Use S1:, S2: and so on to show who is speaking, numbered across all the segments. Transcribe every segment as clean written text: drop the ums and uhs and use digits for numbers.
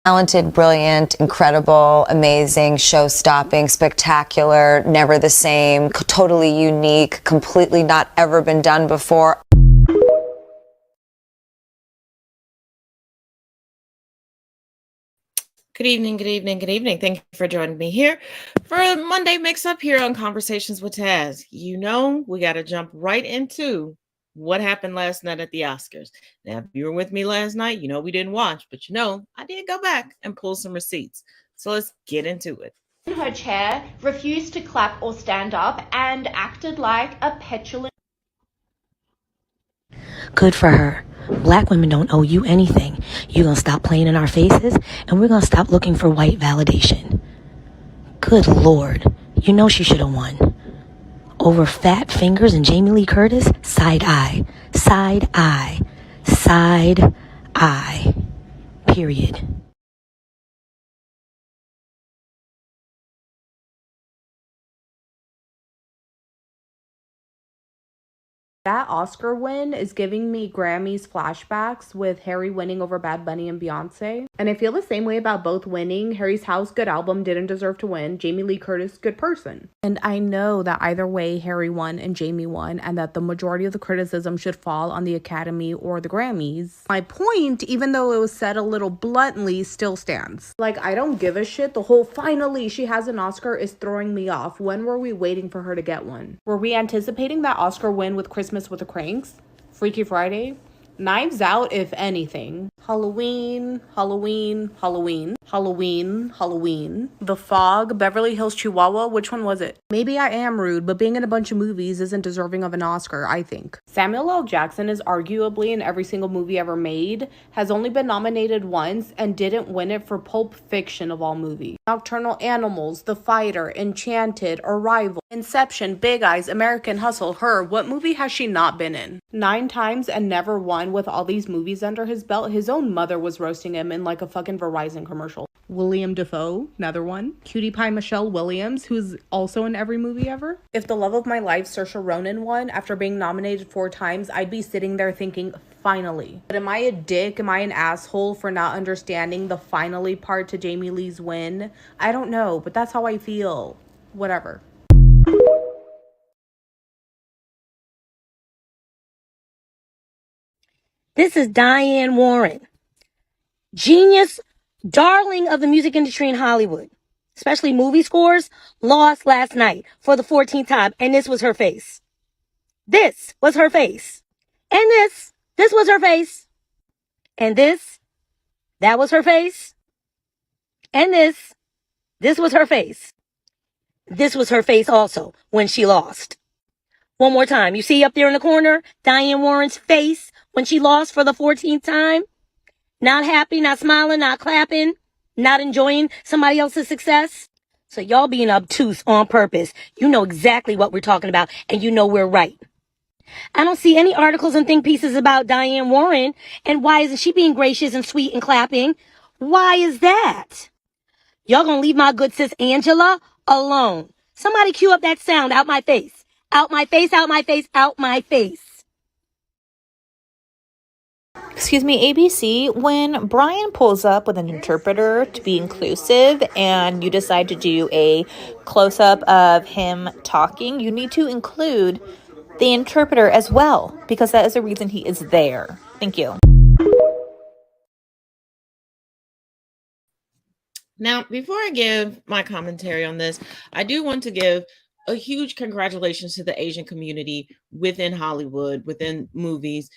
S1: Talented, brilliant, incredible, amazing, show-stopping, spectacular, never the same, totally unique, completely not ever been done before.
S2: Good evening, good evening, good evening. Thank you for joining me here for a Monday mix-up here on Conversations with Taz. You know, we got to jump right into what happened last night at the Oscars. Now, if you were with me last night, you know we didn't watch, but you know, I did go back and pull some receipts. So let's get into it.
S3: In her chair, refused to clap or stand up, and acted like a petulant.
S4: Good for her. Black women don't owe you anything. You're going to stop playing in our faces, and we're going to stop looking for white validation. Good Lord. You know she should have won. Over Fat Fingers and Jamie Lee Curtis, side eye. Side eye. Side eye. Period.
S5: That Oscar win is giving me Grammys flashbacks with Harry winning over Bad Bunny and Beyonce. And I feel the same way about both winning. Harry's House, good album, didn't deserve to win. Jamie Lee Curtis, good person. And I know that either way, Harry won and Jamie won, and that the majority of the criticism should fall on the Academy or the Grammys. My point, even though it was said a little bluntly, still stands. Like, I don't give a shit. The whole finally she has an Oscar is throwing me off. When were we waiting for her to get one? Were we anticipating that Oscar win with Christmas with the Cranks, Freaky Friday, Knives Out, if anything, Halloween, Halloween, Halloween, Halloween, Halloween, The Fog, Beverly Hills Chihuahua, which one was it? Maybe I am rude, but being in a bunch of movies isn't deserving of an Oscar, I think. Samuel L. Jackson is arguably in every single movie ever made, has only been nominated once, and didn't win it for Pulp Fiction of all movies. Nocturnal Animals, The Fighter, Enchanted, Arrival, Inception, Big Eyes, American Hustle, Her, what movie has she not been in? 9 times and never won with all these movies under his belt. His own mother was roasting him in like a fucking Verizon commercial. William Dafoe, another one. Cutie Pie Michelle Williams, who's also in every movie ever. If The Love of My Life, Saoirse Ronan won after being nominated 4 times, I'd be sitting there thinking, finally. But am I a dick? Am I an asshole for not understanding the finally part to Jamie Lee's win? I don't know, but that's how I feel. Whatever.
S4: This is Diane Warren. Genius, darling of the music industry in Hollywood, especially movie scores, lost last night for the 14th time, and this was her face. This was her face. And this was her face. And that was her face. And this was her face. This was her face also when she lost. One more time. You see up there in the corner, Diane Warren's face when she lost for the 14th time? Not happy, not smiling, not clapping, not enjoying somebody else's success. So y'all being obtuse on purpose. You know exactly what we're talking about, and you know we're right. I don't see any articles and think pieces about Diane Warren, and why isn't she being gracious and sweet and clapping? Why is that? Y'all gonna leave my good sis Angela alone. Somebody cue up that sound, out my face. Out my face, out my face, out my face.
S6: Excuse me, ABC, when Brian pulls up with an interpreter to be inclusive and you decide to do a close-up of him talking, you need to include the interpreter as well, because that is the reason he is there. Thank you.
S2: Now, before I give my commentary on this, I do want to give a huge congratulations to the Asian community within Hollywood, within movies.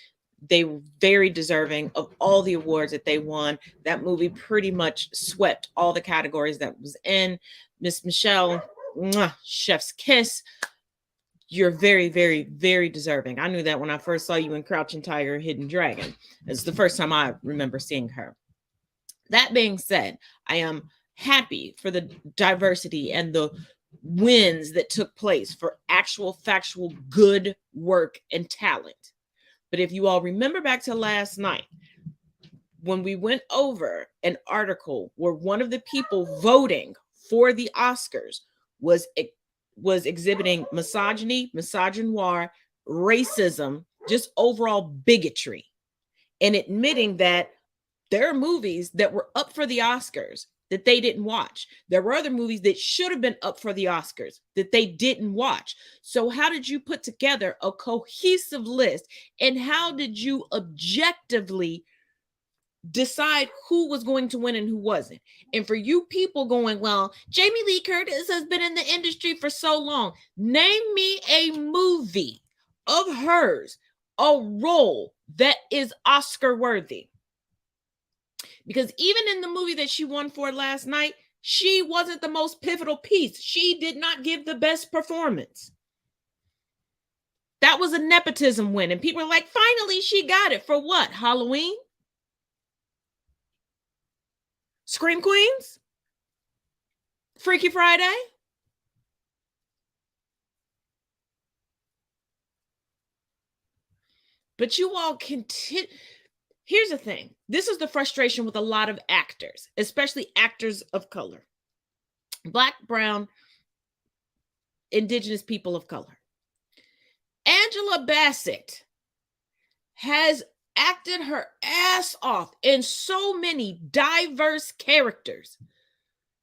S2: They were very deserving of all the awards that they won. That movie pretty much swept all the categories that was in. Miss Michelle, chef's kiss. You're very, very, very deserving. I knew that when I first saw you in Crouching Tiger, Hidden Dragon. It's the first time I remember seeing her. That being said, I am happy for the diversity and the wins that took place for actual, factual, good work and talent. But if you all remember back to last night, when we went over an article where one of the people voting for the Oscars was exhibiting misogyny, misogynoir, racism, just overall bigotry, and admitting that There are movies that were up for the Oscars that they didn't watch. There were other movies that should have been up for the Oscars that they didn't watch. So how did you put together a cohesive list? And how did you objectively decide who was going to win and who wasn't? And for you people going, well, Jamie Lee Curtis has been in the industry for so long. Name me a movie of hers, a role that is Oscar worthy. Because even in the movie that she won for last night, she wasn't the most pivotal piece. She did not give the best performance. That was a nepotism win. And people are like, finally, she got it. For what? Halloween? Scream Queens? Freaky Friday? But you all continue. Here's the thing. This is the frustration with a lot of actors, especially actors of color. Black, brown, indigenous people of color. Angela Bassett has acted her ass off in so many diverse characters.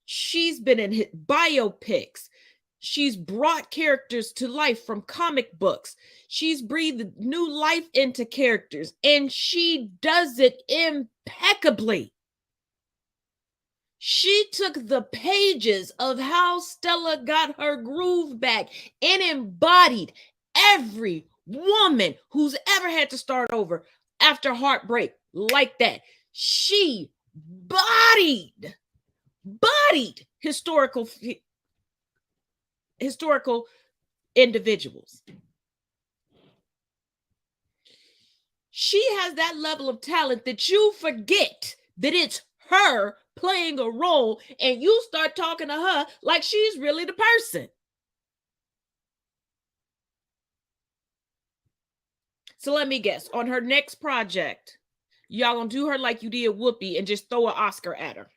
S2: She's been in biopics. She's brought characters to life from comic books. She's breathed new life into characters, and she does it impeccably. She took the pages of how Stella got her groove back and embodied every woman who's ever had to start over after heartbreak like that. She bodied historical individuals. She has that level of talent that you forget that it's her playing a role, and you start talking to her like she's really the person. So let me guess, on her next project, y'all gonna do her like you did Whoopi and just throw an Oscar at her.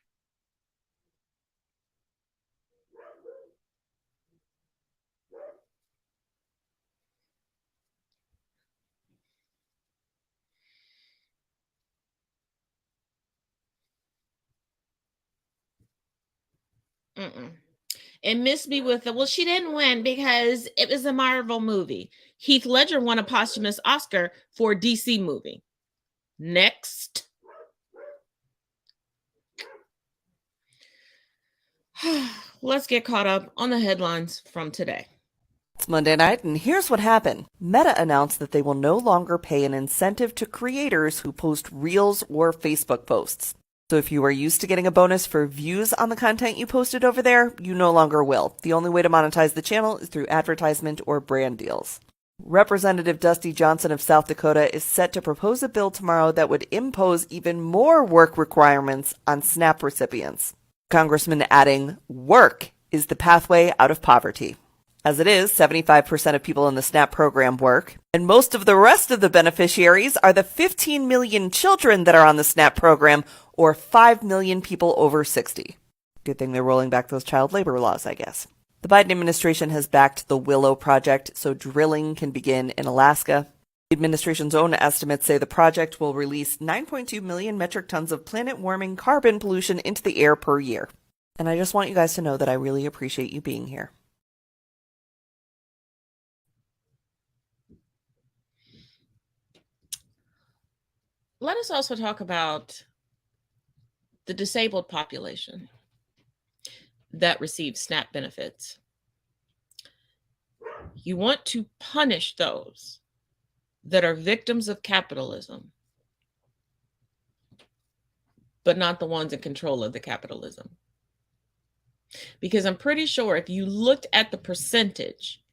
S2: And miss me with well, she didn't win because it was a Marvel movie. Heath Ledger won a posthumous Oscar for a DC movie. Next. Let's get caught up on the headlines from today.
S7: It's Monday night, and here's what happened. Meta announced that they will no longer pay an incentive to creators who post Reels or Facebook posts. So if you are used to getting a bonus for views on the content you posted over there, you no longer will. The only way to monetize the channel is through advertisement or brand deals. Representative Dusty Johnson of South Dakota is set to propose a bill tomorrow that would impose even more work requirements on SNAP recipients. Congressman adding, work is the pathway out of poverty. As it is, 75% of people in the SNAP program work, and most of the rest of the beneficiaries are the 15 million children that are on the SNAP program, or 5 million people over 60. Good thing they're rolling back those child labor laws, I guess. The Biden administration has backed the Willow Project so drilling can begin in Alaska. The administration's own estimates say the project will release 9.2 million metric tons of planet-warming carbon pollution into the air per year. And I just want you guys to know that I really appreciate you being here.
S2: Let us also talk about the disabled population that receives SNAP benefits. You want to punish those that are victims of capitalism, but not the ones in control of the capitalism. Because I'm pretty sure if you looked at the percentage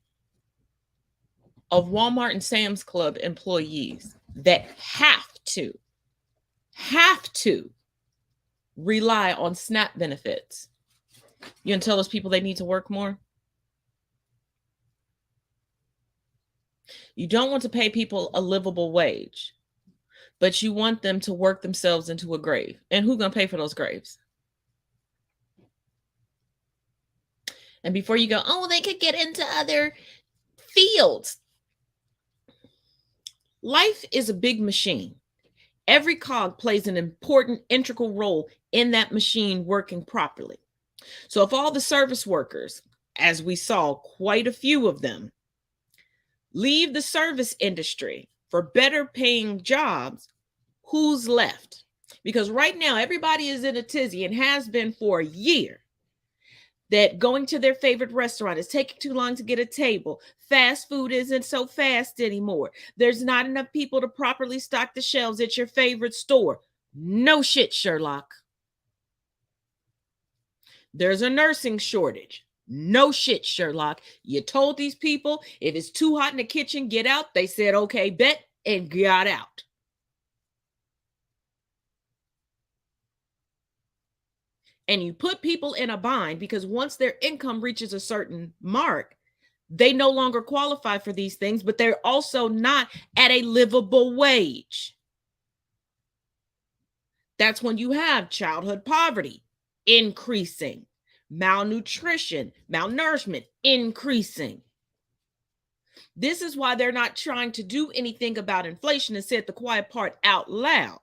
S2: of Walmart and Sam's Club employees that have to rely on SNAP benefits, you gonna tell those people they need to work more? You don't want to pay people a livable wage, but you want them to work themselves into a grave. And who's gonna pay for those graves? And before you go, oh, they could get into other fields. Life is a big machine. Every cog plays an important, integral role in that machine working properly. So if all the service workers, as we saw quite a few of them, leave the service industry for better paying jobs, who's left? Because right now, everybody is in a tizzy and has been for a year that going to their favorite restaurant is taking too long to get a table. Fast food isn't so fast anymore. There's not enough people to properly stock the shelves at your favorite store. No shit, Sherlock. There's a nursing shortage. No shit, Sherlock. You told these people if it's too hot in the kitchen, get out. They said, okay, bet, and got out. And you put people in a bind because once their income reaches a certain mark, they no longer qualify for these things, but they're also not at a livable wage. That's when you have childhood poverty increasing, malnutrition, malnourishment increasing. This is why they're not trying to do anything about inflation and said the quiet part out loud,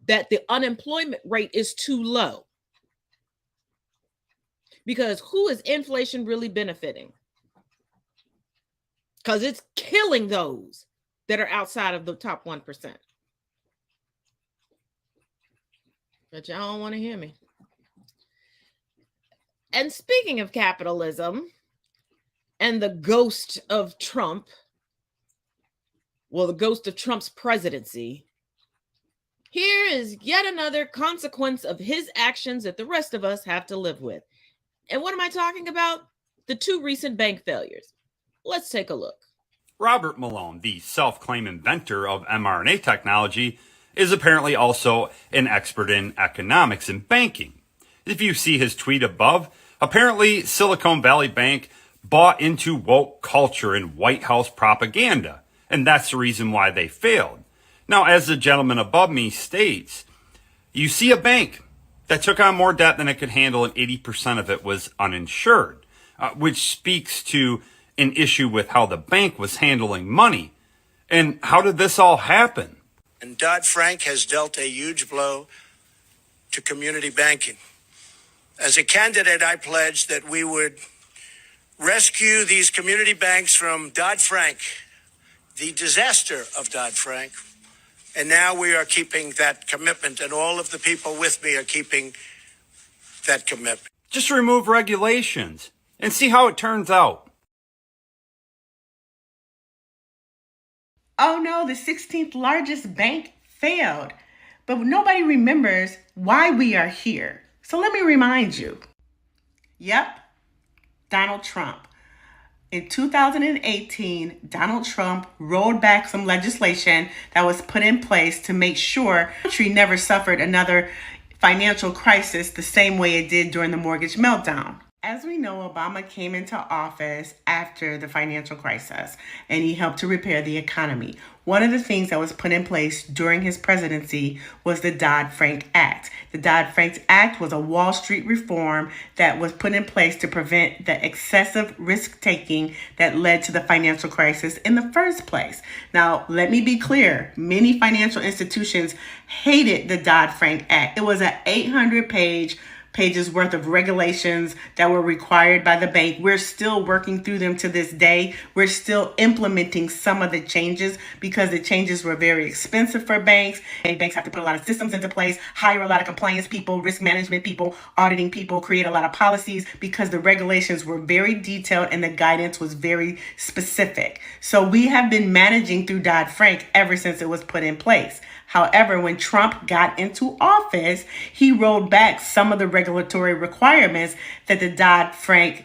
S2: that the unemployment rate is too low. Because who is inflation really benefiting? Because it's killing those that are outside of the top 1%. But y'all don't want to hear me. And speaking of capitalism and the ghost of Trump, well, the ghost of Trump's presidency, here is yet another consequence of his actions that the rest of us have to live with. And what am I talking about? The 2 recent bank failures. Let's take a look.
S8: Robert Malone, the self-claimed inventor of mRNA technology, is apparently also an expert in economics and banking. If you see his tweet above, apparently Silicon Valley Bank bought into woke culture and White House propaganda, and that's the reason why they failed. Now, as the gentleman above me states, you see a bank that took on more debt than it could handle, and 80% of it was uninsured, which speaks to an issue with how the bank was handling money. And how did this all happen?
S9: And Dodd-Frank has dealt a huge blow to community banking. As a candidate, I pledged that we would rescue these community banks from Dodd-Frank, the disaster of Dodd-Frank. And now we are keeping that commitment, and all of the people with me are keeping that commitment.
S8: Just remove regulations and see how it turns out.
S10: Oh no, the 16th largest bank failed. But nobody remembers why we are here. So let me remind you. Yep, Donald Trump. In 2018, Donald Trump rolled back some legislation that was put in place to make sure the country never suffered another financial crisis the same way it did during the mortgage meltdown. As we know, Obama came into office after the financial crisis, and he helped to repair the economy. One of the things that was put in place during his presidency was the Dodd-Frank Act. The Dodd-Frank Act was a Wall Street reform that was put in place to prevent the excessive risk-taking that led to the financial crisis in the first place. Now, let me be clear. Many financial institutions hated the Dodd-Frank Act. It was an 800-pages worth of regulations that were required by the bank. We're still working through them to this day. We're still implementing some of the changes because the changes were very expensive for banks. And banks have to put a lot of systems into place, hire a lot of compliance people, risk management people, auditing people, create a lot of policies because the regulations were very detailed and the guidance was very specific. So we have been managing through Dodd-Frank ever since it was put in place. However, when Trump got into office, he rolled back some of the regulatory requirements that the Dodd-Frank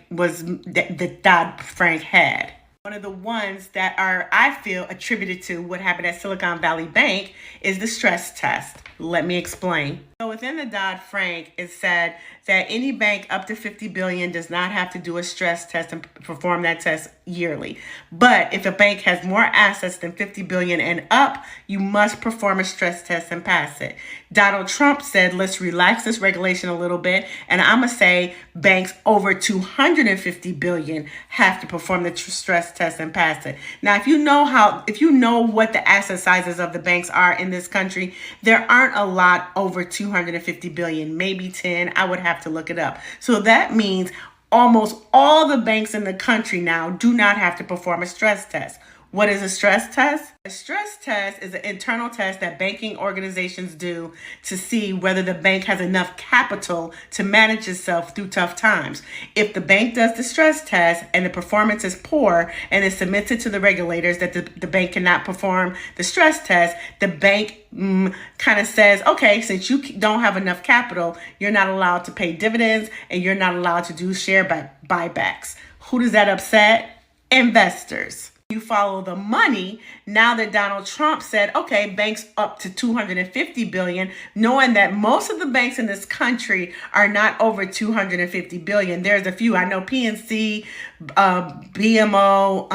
S10: had. One of the ones that are, I feel, attributed to what happened at Silicon Valley Bank is the stress test. Let me explain. So within the Dodd-Frank, it said that any bank up to $50 billion does not have to do a stress test and perform that test yearly. But if a bank has more assets than $50 billion and up, you must perform a stress test and pass it. Donald Trump said, let's relax this regulation a little bit. And I'm going to say banks over $250 billion have to perform the stress test and pass it. Now, if you know what the asset sizes of the banks are in this country, there aren't a lot over 250 billion, maybe 10. I would have to look it up. So that means almost all the banks in the country now do not have to perform a stress test. What is a stress test? A stress test is an internal test that banking organizations do to see whether the bank has enough capital to manage itself through tough times. If the bank does the stress test and the performance is poor and is submitted to the regulators that the bank cannot perform the stress test, the bank kind of says, okay, since you don't have enough capital, you're not allowed to pay dividends and you're not allowed to do share buybacks. Who does that upset? Investors. You follow the money. Now that Donald Trump said, okay, banks up to 250 billion, knowing that most of the banks in this country are not over 250 billion. There's a few. I know PNC, BMO,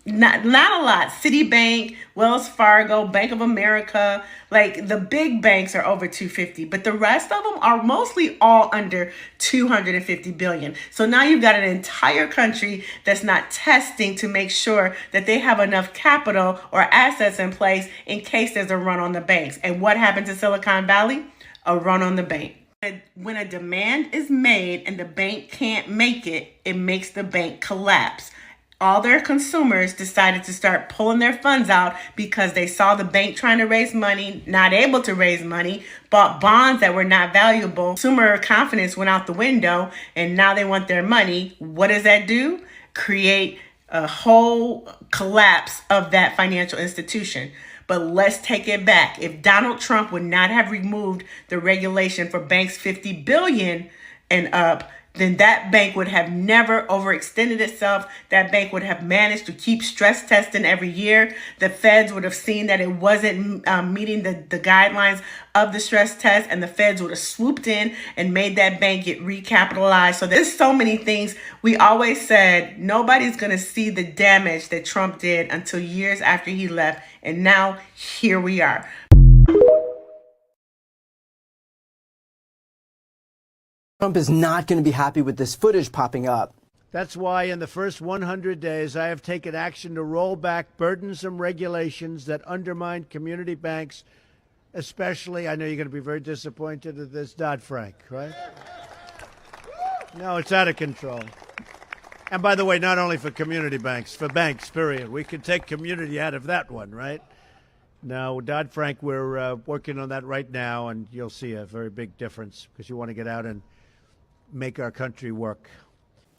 S10: not a lot. Citibank, Wells Fargo, Bank of America, like the big banks are over 250, but the rest of them are mostly all under 250 billion. So now you've got an entire country that's not testing to make sure that they have enough capital or assets in place in case there's a run on the banks. And what happened to Silicon Valley? A run on the bank. When a demand is made and the bank can't make it, it makes the bank collapse. All their consumers decided to start pulling their funds out because they saw the bank trying to raise money, not able to raise money, bought bonds that were not valuable. Consumer confidence went out the window, and now they want their money. What does that do? Create a whole collapse of that financial institution. But let's take it back. If Donald Trump would not have removed the regulation for banks 50 billion and up, then that bank would have never overextended itself. That bank would have managed to keep stress testing every year. The feds would have seen that it wasn't meeting the guidelines of the stress test, and the feds would have swooped in and made that bank get recapitalized. So there's so many things. We always said nobody's going to see the damage that Trump did until years after he left. And now here we are.
S11: Trump is not going to be happy with this footage popping up.
S12: That's why in the first 100 days, I have taken action to roll back burdensome regulations that undermine community banks, especially, I know you're going to be very disappointed at this, Dodd-Frank, right? No, it's out of control. And by the way, not only for community banks, for banks, period. We could take community out of that one, right? Now, Dodd-Frank, we're working on that right now, and you'll see a very big difference because you want to get out and make our country work.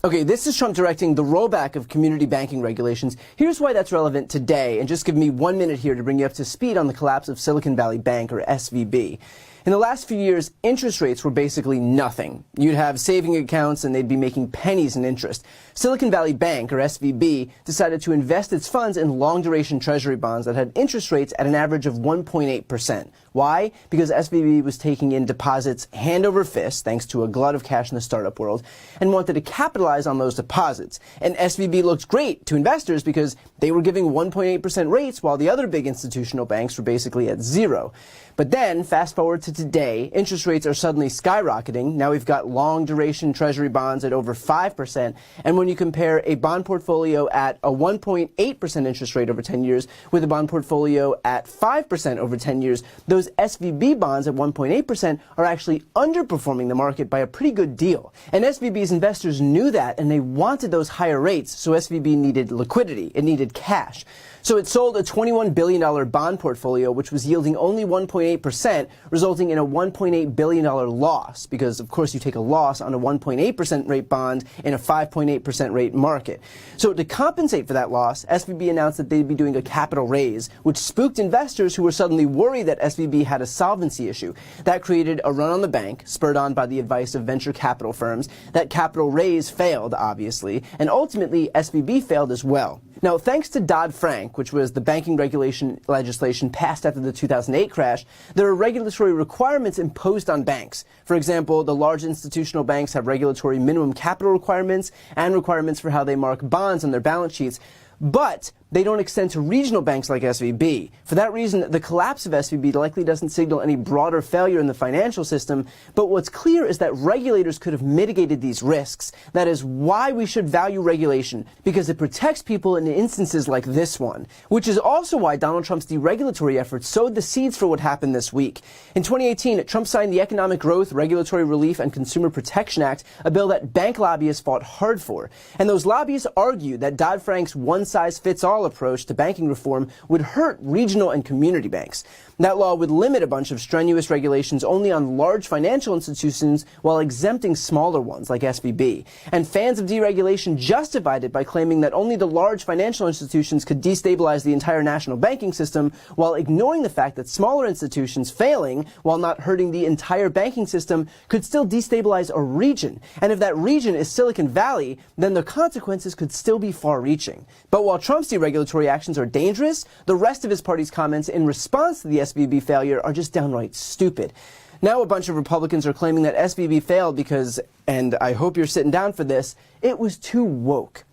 S11: Okay, this is Trump directing the rollback of community banking regulations. Here's why that's relevant today, and just give me 1 minute here to bring you up to speed on the collapse of Silicon Valley Bank, or SVB. In the last few years, interest rates were basically nothing. You'd have saving accounts and they'd be making pennies in interest. Silicon Valley Bank, or SVB, decided to invest its funds in long-duration treasury bonds that had interest rates at an average of 1.8%. Why? Because SVB was taking in deposits hand over fist, thanks to a glut of cash in the startup world, and wanted to capitalize on those deposits. And SVB looked great to investors because they were giving 1.8% rates while the other big institutional banks were basically at zero. But then, fast forward to today, interest rates are suddenly skyrocketing. Now we've got long-duration treasury bonds at over 5%. And when you compare a bond portfolio at a 1.8% interest rate over 10 years with a bond portfolio at 5% over 10 years, those SVB bonds at 1.8% are actually underperforming the market by a pretty good deal. And SVB's investors knew that, and they wanted those higher rates, so SVB needed liquidity. It needed cash. So it sold a $21 billion bond portfolio, which was yielding only 1.8%, resulting in a $1.8 billion loss, because, of course, you take a loss on a 1.8% rate bond in a 5.8% rate market. So to compensate for that loss, SVB announced that they'd be doing a capital raise, which spooked investors who were suddenly worried that SVB had a solvency issue. That created a run on the bank, spurred on by the advice of venture capital firms. That capital raise failed, obviously, and ultimately SVB failed as well. Now, thanks to Dodd-Frank, which was the banking regulation legislation passed after the 2008 crash, there are regulatory requirements imposed on banks. For example, the large institutional banks have regulatory minimum capital requirements and requirements for how they mark bonds on their balance sheets. But they don't extend to regional banks like SVB. For that reason, the collapse of SVB likely doesn't signal any broader failure in the financial system, but what's clear is that regulators could have mitigated these risks. That is why we should value regulation, because it protects people in instances like this one, which is also why Donald Trump's deregulatory efforts sowed the seeds for what happened this week. In 2018, Trump signed the Economic Growth, Regulatory Relief, and Consumer Protection Act, a bill that bank lobbyists fought hard for. And those lobbyists argued that Dodd-Frank's one-size-fits-all approach to banking reform would hurt regional and community banks. That law would limit a bunch of strenuous regulations only on large financial institutions while exempting smaller ones like SVB. And fans of deregulation justified it by claiming that only the large financial institutions could destabilize the entire national banking system, while ignoring the fact that smaller institutions failing, while not hurting the entire banking system, could still destabilize a region. And if that region is Silicon Valley, then the consequences could still be far-reaching. But while Trump's deregulatory actions are dangerous, the rest of his party's comments in response to the SVB failure are just downright stupid. Now a bunch of Republicans are claiming that SVB failed because, and I hope you're sitting down for this, it was too woke.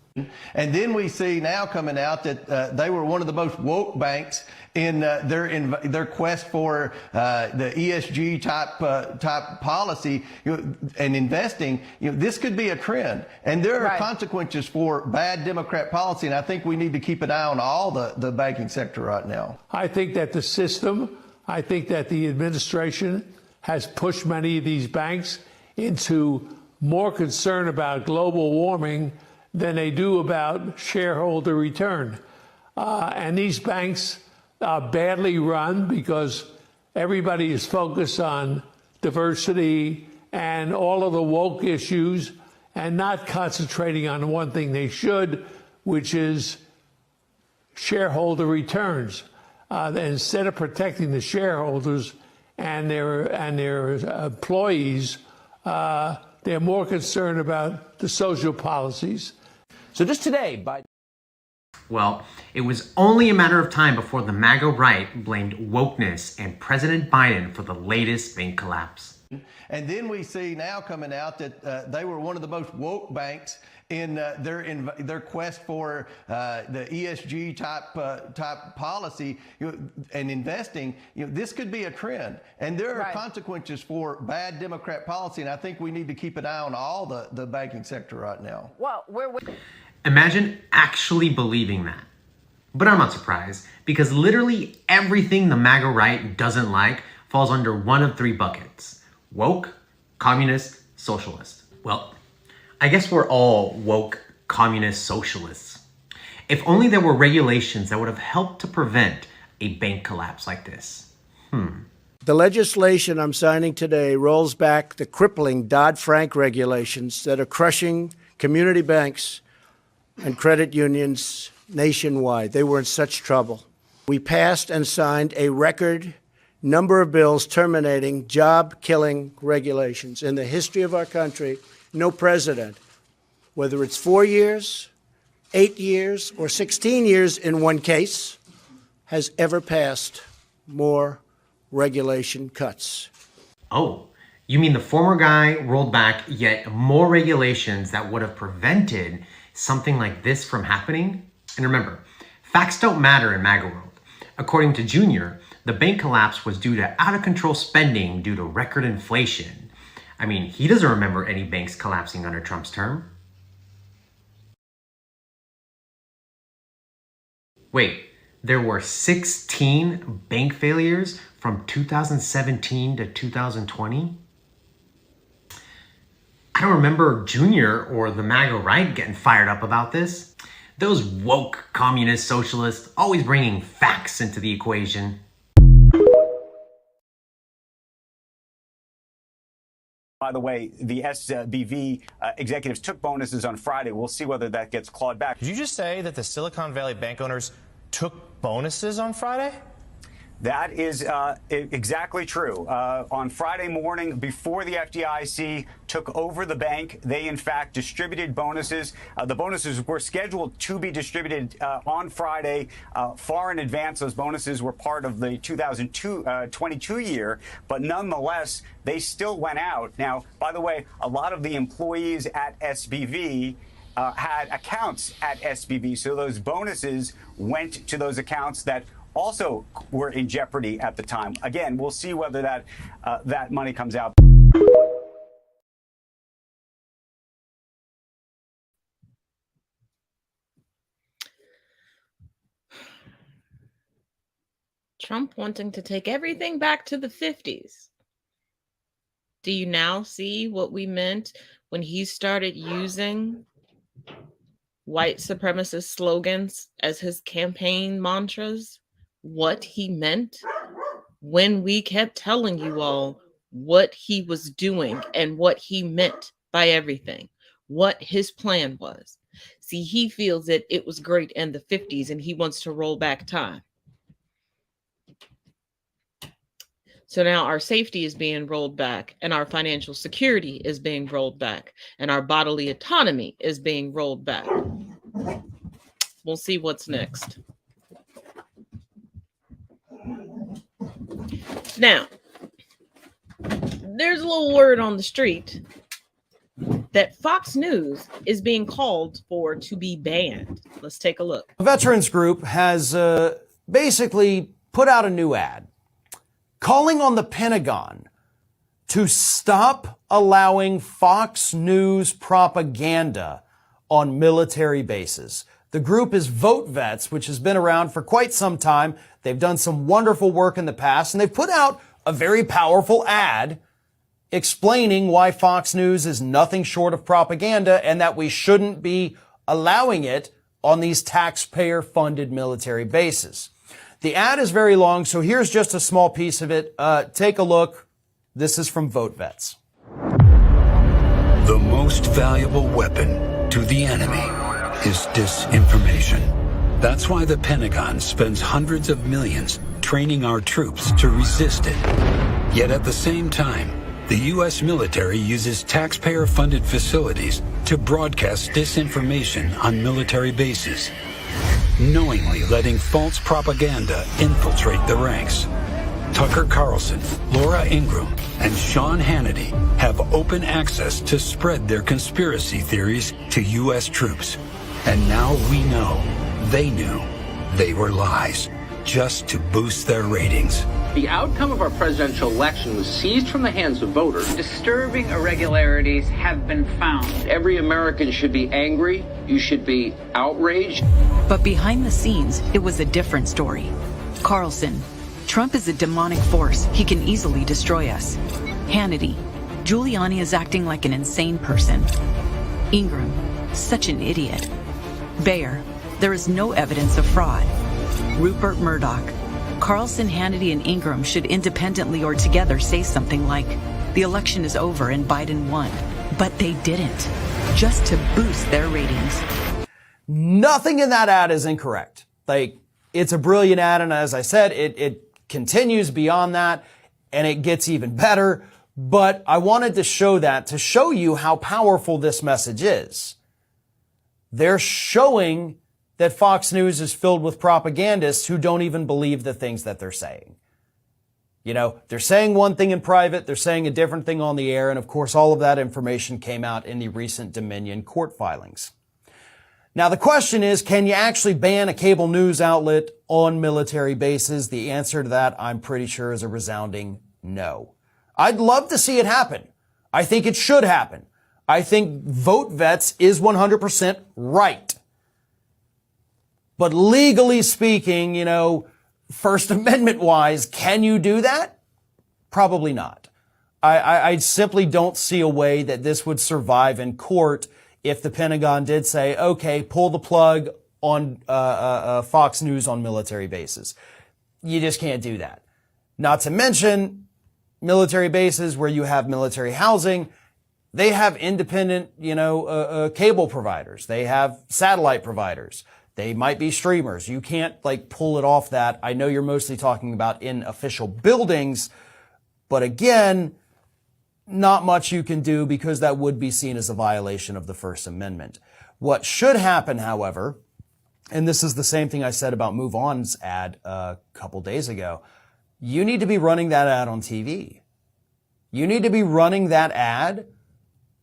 S13: And then we see now coming out that they were one of the most woke banks in their quest for the ESG type policy and investing. This could be a trend, and there are consequences for bad Democrat policy. And I think we need to keep an eye on all the banking sector right now.
S14: I think that the system, I think that the administration has pushed many of these banks into more concern about global warming than they do about shareholder return. And these banks are badly run because everybody is focused on diversity and all of the woke issues and not concentrating on one thing they should, which is shareholder returns. Instead of protecting the shareholders and their employees, they're more concerned about the social policies.
S11: So just today, Biden...
S15: Well, it was only a matter of time before the MAGA right blamed wokeness and President Biden for the latest bank collapse.
S13: And then we see now coming out that they were one of the most woke banks in their quest for the ESG type policy and investing. This could be a trend, and there are consequences for bad Democrat policy. And I think we need to keep an eye on all the banking sector right now.
S15: Well, imagine actually believing that. But I'm not surprised, because literally everything the MAGA right doesn't like falls under one of three buckets: woke, communist, socialist. Well, I guess we're all woke, communist, socialists. If only there were regulations that would have helped to prevent a bank collapse like this.
S12: The legislation I'm signing today rolls back the crippling Dodd-Frank regulations that are crushing community banks and credit unions nationwide. They were in such trouble. We passed and signed a record number of bills terminating job-killing regulations. In the history of our country, no president, whether it's 4 years, 8 years, or 16 years in one case, has ever passed more regulation cuts.
S15: Oh, you mean the former guy rolled back yet more regulations that would have prevented something like this from happening? And remember, facts don't matter in MAGA world. According to Junior, the bank collapse was due to out-of-control spending due to record inflation. I mean, he doesn't remember any banks collapsing under Trump's term. Wait, there were 16 bank failures from 2017 to 2020? I don't remember Junior or the MAGA right getting fired up about this. Those woke communist socialists always bringing facts into the equation.
S16: By the way, the SBV executives took bonuses on Friday. We'll see whether that gets clawed back.
S17: Did you just say that the Silicon Valley bank owners took bonuses on Friday?
S16: That is exactly true. On Friday morning, before the FDIC took over the bank, they in fact distributed bonuses. The bonuses were scheduled to be distributed on Friday far in advance. Those bonuses were part of the 2022 year, but nonetheless, they still went out. Now, by the way, a lot of the employees at SBV had accounts at SVB. So those bonuses went to those accounts that also were in jeopardy at the time. Again, we'll see whether that money comes out.
S2: Trump wanting to take everything back to the 50s. Do you now see what we meant when he started using white supremacist slogans as his campaign mantras? What he meant when we kept telling you all what he was doing and what he meant by everything, what his plan was. See, he feels that it was great in the 50s and he wants to roll back time. So now our safety is being rolled back, and our financial security is being rolled back, and our bodily autonomy is being rolled back. We'll see what's next. Now, there's a little word on the street that Fox News is being called for to be banned. Let's take a look.
S18: A veterans group has basically put out a new ad calling on the Pentagon to stop allowing Fox News propaganda on military bases. The group is Vote Vets, which has been around for quite some time. They've done some wonderful work in the past, and they've put out a very powerful ad explaining why Fox News is nothing short of propaganda and that we shouldn't be allowing it on these taxpayer-funded military bases. The ad is very long, so here's just a small piece of it. Take a look. This is from Vote Vets.
S19: The most valuable weapon to the enemy is disinformation. That's why the Pentagon spends hundreds of millions training our troops to resist it. Yet at the same time, the U.S. military uses taxpayer-funded facilities to broadcast disinformation on military bases, knowingly letting false propaganda infiltrate the ranks. Tucker Carlson, Laura Ingraham, and Sean Hannity have open access to spread their conspiracy theories to U.S. troops. And now we know they knew they were lies, just to boost their ratings.
S20: The outcome of our presidential election was seized from the hands of voters.
S21: Disturbing irregularities have been found.
S20: Every American should be angry. You should be outraged.
S22: But behind the scenes, it was a different story. Carlson, Trump is a demonic force. He can easily destroy us. Hannity, Giuliani is acting like an insane person. Ingram, such an idiot. Bayer, there is no evidence of fraud. Rupert Murdoch, Carlson, Hannity, and Ingram should independently or together say something like, the election is over and Biden won. But they didn't, just to boost their ratings.
S18: Nothing in that ad is incorrect. It's a brilliant ad, and as I said, it continues beyond that, and it gets even better. But I wanted to show that to show you how powerful this message is. They're showing that Fox News is filled with propagandists who don't even believe the things that they're saying. You know, they're saying one thing in private, they're saying a different thing on the air, and of course all of that information came out in the recent Dominion court filings. Now the question is, can you actually ban a cable news outlet on military bases? The answer to that, I'm pretty sure, is a resounding no. I'd love to see it happen. I think it should happen. I think Vote Vets is 100% right. But legally speaking, you know, First Amendment wise, can you do that? Probably not. I simply don't see a way that this would survive in court if the Pentagon did say, okay, pull the plug on Fox News on military bases. You just can't do that. Not to mention military bases where you have military housing. They have independent, cable providers. They have satellite providers. They might be streamers. You can't pull it off that. I know you're mostly talking about in official buildings, but again, not much you can do because that would be seen as a violation of the First Amendment. What should happen, however, and this is the same thing I said about Move On's ad a couple days ago, you need to be running that ad on TV. You need to be running that ad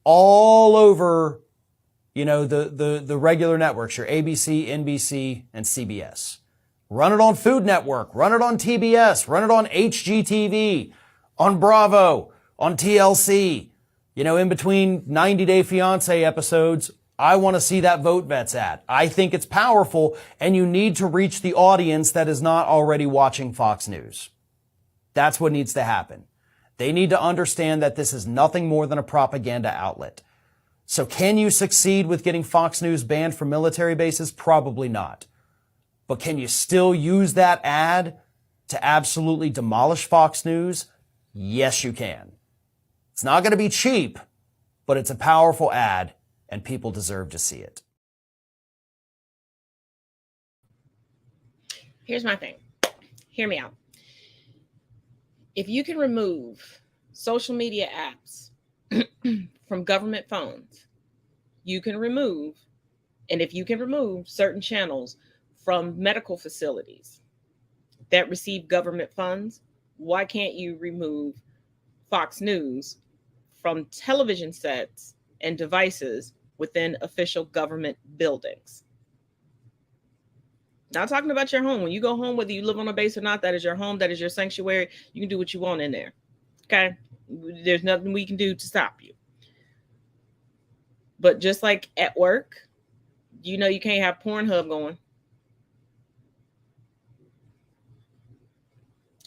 S18: all over, the regular networks, your ABC, NBC, and CBS. Run it on Food Network, run it on TBS, run it on HGTV, on Bravo, on TLC. In between 90 Day Fiancé episodes, I want to see that Vote Vets ad. I think it's powerful, and you need to reach the audience that is not already watching Fox News. That's what needs to happen. They need to understand that this is nothing more than a propaganda outlet. So can you succeed with getting Fox News banned from military bases? Probably not. But can you still use that ad to absolutely demolish Fox News? Yes, you can. It's not going to be cheap, but it's a powerful ad, and people deserve to see it.
S2: Here's my thing. Hear me out. If you can remove social media apps from government phones, you can remove, and if you can remove certain channels from medical facilities that receive government funds, why can't you remove Fox News from television sets and devices within official government buildings? Not talking about your home. When you go home, whether you live on a base or not, that is your home, that is your sanctuary. You can do what you want in there. Okay? There's nothing we can do to stop you. But just like at work, you can't have Pornhub going.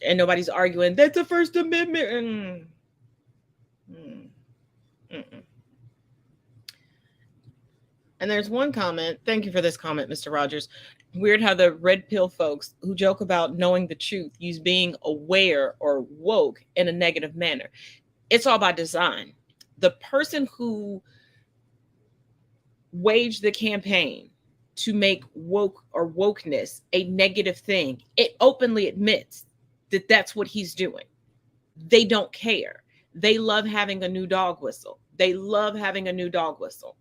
S2: And nobody's arguing, that's the First Amendment. And there's one comment. Thank you for this comment, Mr. Rogers. Weird how the red pill folks who joke about knowing the truth use being aware or woke in a negative manner. It's all by design. The person who waged the campaign to make woke or wokeness a negative thing, it openly admits that that's what he's doing. They don't care. They love having a new dog whistle. They love having a new dog whistle.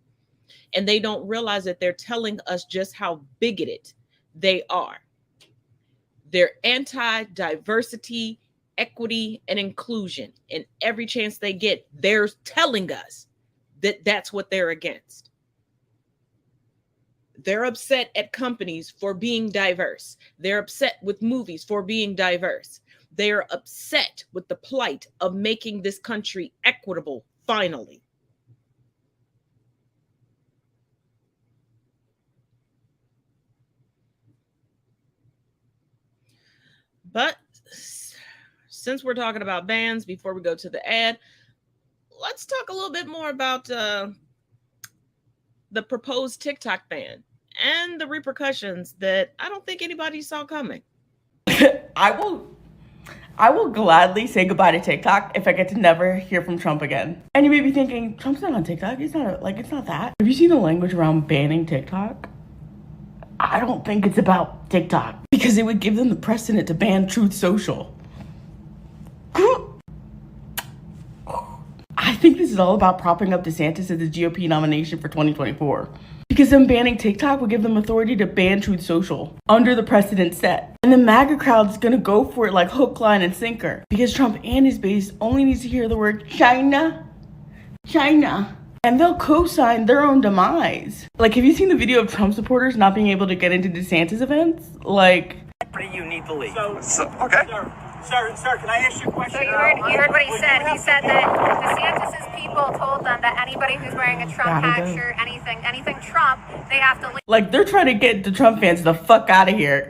S2: And they don't realize that they're telling us just how bigoted they are. They're anti-diversity, equity, and inclusion. And every chance they get, they're telling us that that's what they're against. They're upset at companies for being diverse. They're upset with movies for being diverse. They're upset with the plight of making this country equitable, finally. But since we're talking about bans, before we go to the ad, let's talk a little bit more about the proposed TikTok ban and the repercussions that I don't think anybody saw coming.
S1: I will gladly say goodbye to TikTok if I get to never hear from Trump again. And you may be thinking, Trump's not on TikTok. It's not that. Have you seen the language around banning TikTok? I don't think it's about TikTok because it would give them the precedent to ban Truth Social. I think this is all about propping up DeSantis as the GOP nomination for 2024. Because them banning TikTok would give them authority to ban Truth Social under the precedent set. And the MAGA crowd's gonna go for it like hook, line, and sinker. Because Trump and his base only needs to hear the word China. And they'll co-sign their own demise. Like, have you seen the video of Trump supporters not being able to get into DeSantis events? Like,
S3: you need to leave.
S23: Okay.
S3: Sir, can I ask you a question?
S24: So you heard what he said. He said that DeSantis' people told them that anybody who's wearing a Trump hat shirt, anything Trump, they have to leave.
S1: Like, they're trying to get the Trump fans the fuck out of here.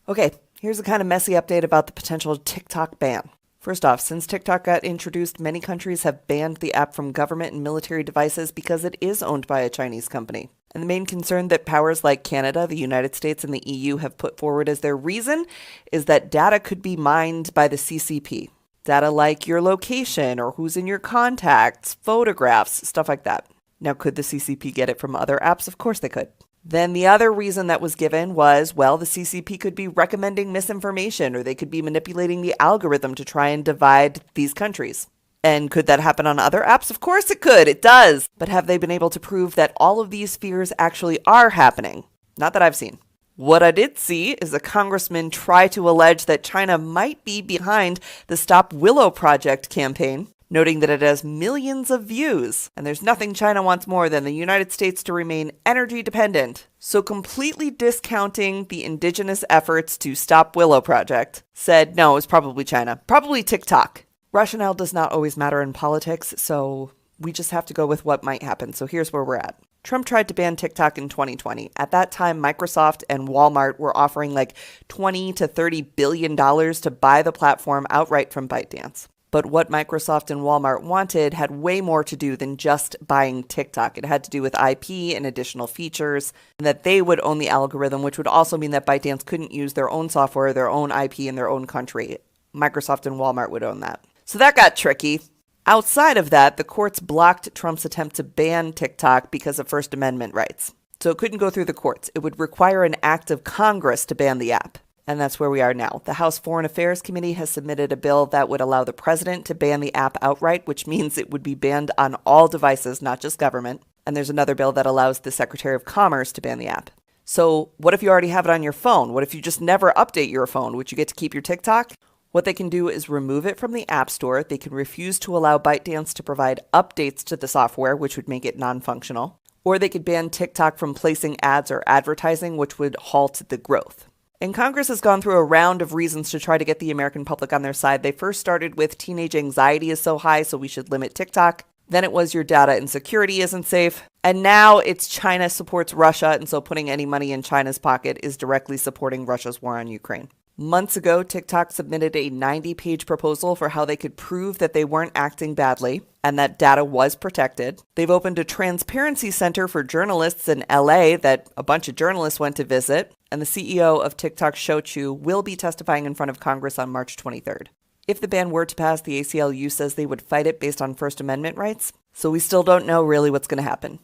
S7: Okay, here's a kind of messy update about the potential TikTok ban. First off, since TikTok got introduced, many countries have banned the app from government and military devices because it is owned by a Chinese company. And the main concern that powers like Canada, the United States, and the EU have put forward as their reason is that data could be mined by the CCP. Data like your location or who's in your contacts, photographs, stuff like that. Now, could the CCP get it from other apps? Of course they could. Then the other reason that was given was, well, the CCP could be recommending misinformation or they could be manipulating the algorithm to try and divide these countries. And could that happen on other apps? Of course it could. It does. But have they been able to prove that all of these fears actually are happening? Not that I've seen. What I did see is a congressman try to allege that China might be behind the Stop Willow Project campaign. noting that it has millions of views, and there's nothing China wants more than the United States to remain energy dependent. So completely discounting the indigenous efforts to stop Willow Project, said no, it was probably China, probably TikTok. Rationale does not always matter in politics, so we just have to go with what might happen. So here's where we're at. Trump tried to ban TikTok in 2020. At that time, Microsoft and Walmart were offering like $20 to $30 billion to buy the platform outright from ByteDance. But what Microsoft and Walmart wanted had way more to do than just buying TikTok. It had to do with IP and additional features, and that they would own the algorithm, which would also mean that ByteDance couldn't use their own software, their own IP in their own country. Microsoft and Walmart would own that. So that got tricky. Outside of that, the courts blocked Trump's attempt to ban TikTok because of First Amendment rights. So it couldn't go through the courts. It would require an act of Congress to ban the app. And that's where we are now. The House Foreign Affairs Committee has submitted a bill that would allow the president to ban the app outright, which means it would be banned on all devices, not just government. And there's another bill that allows the Secretary of Commerce to ban the app. So what if you already have it on your phone? What if you just never update your phone? Would you get to keep your TikTok? What they can do is remove it from the App Store. They can refuse to allow ByteDance to provide updates to the software, which would make it non-functional. Or they could ban TikTok from placing ads or advertising, which would halt the growth. And Congress has gone through a round of reasons to try to get the American public on their side. They first started with teenage anxiety is so high, so we should limit TikTok. Then it was your data and security isn't safe. And now it's China supports Russia, and so putting any money in China's pocket is directly supporting Russia's war on Ukraine. Months ago, TikTok submitted a 90-page proposal for how they could prove that they weren't acting badly and that data was protected. They've opened a transparency center for journalists in LA that a bunch of journalists went to visit, and the CEO of TikTok, Shou Chew, will be testifying in front of Congress on March 23rd. If the ban were to pass, the ACLU says they would fight it based on First Amendment rights, so we still don't know really what's going to happen.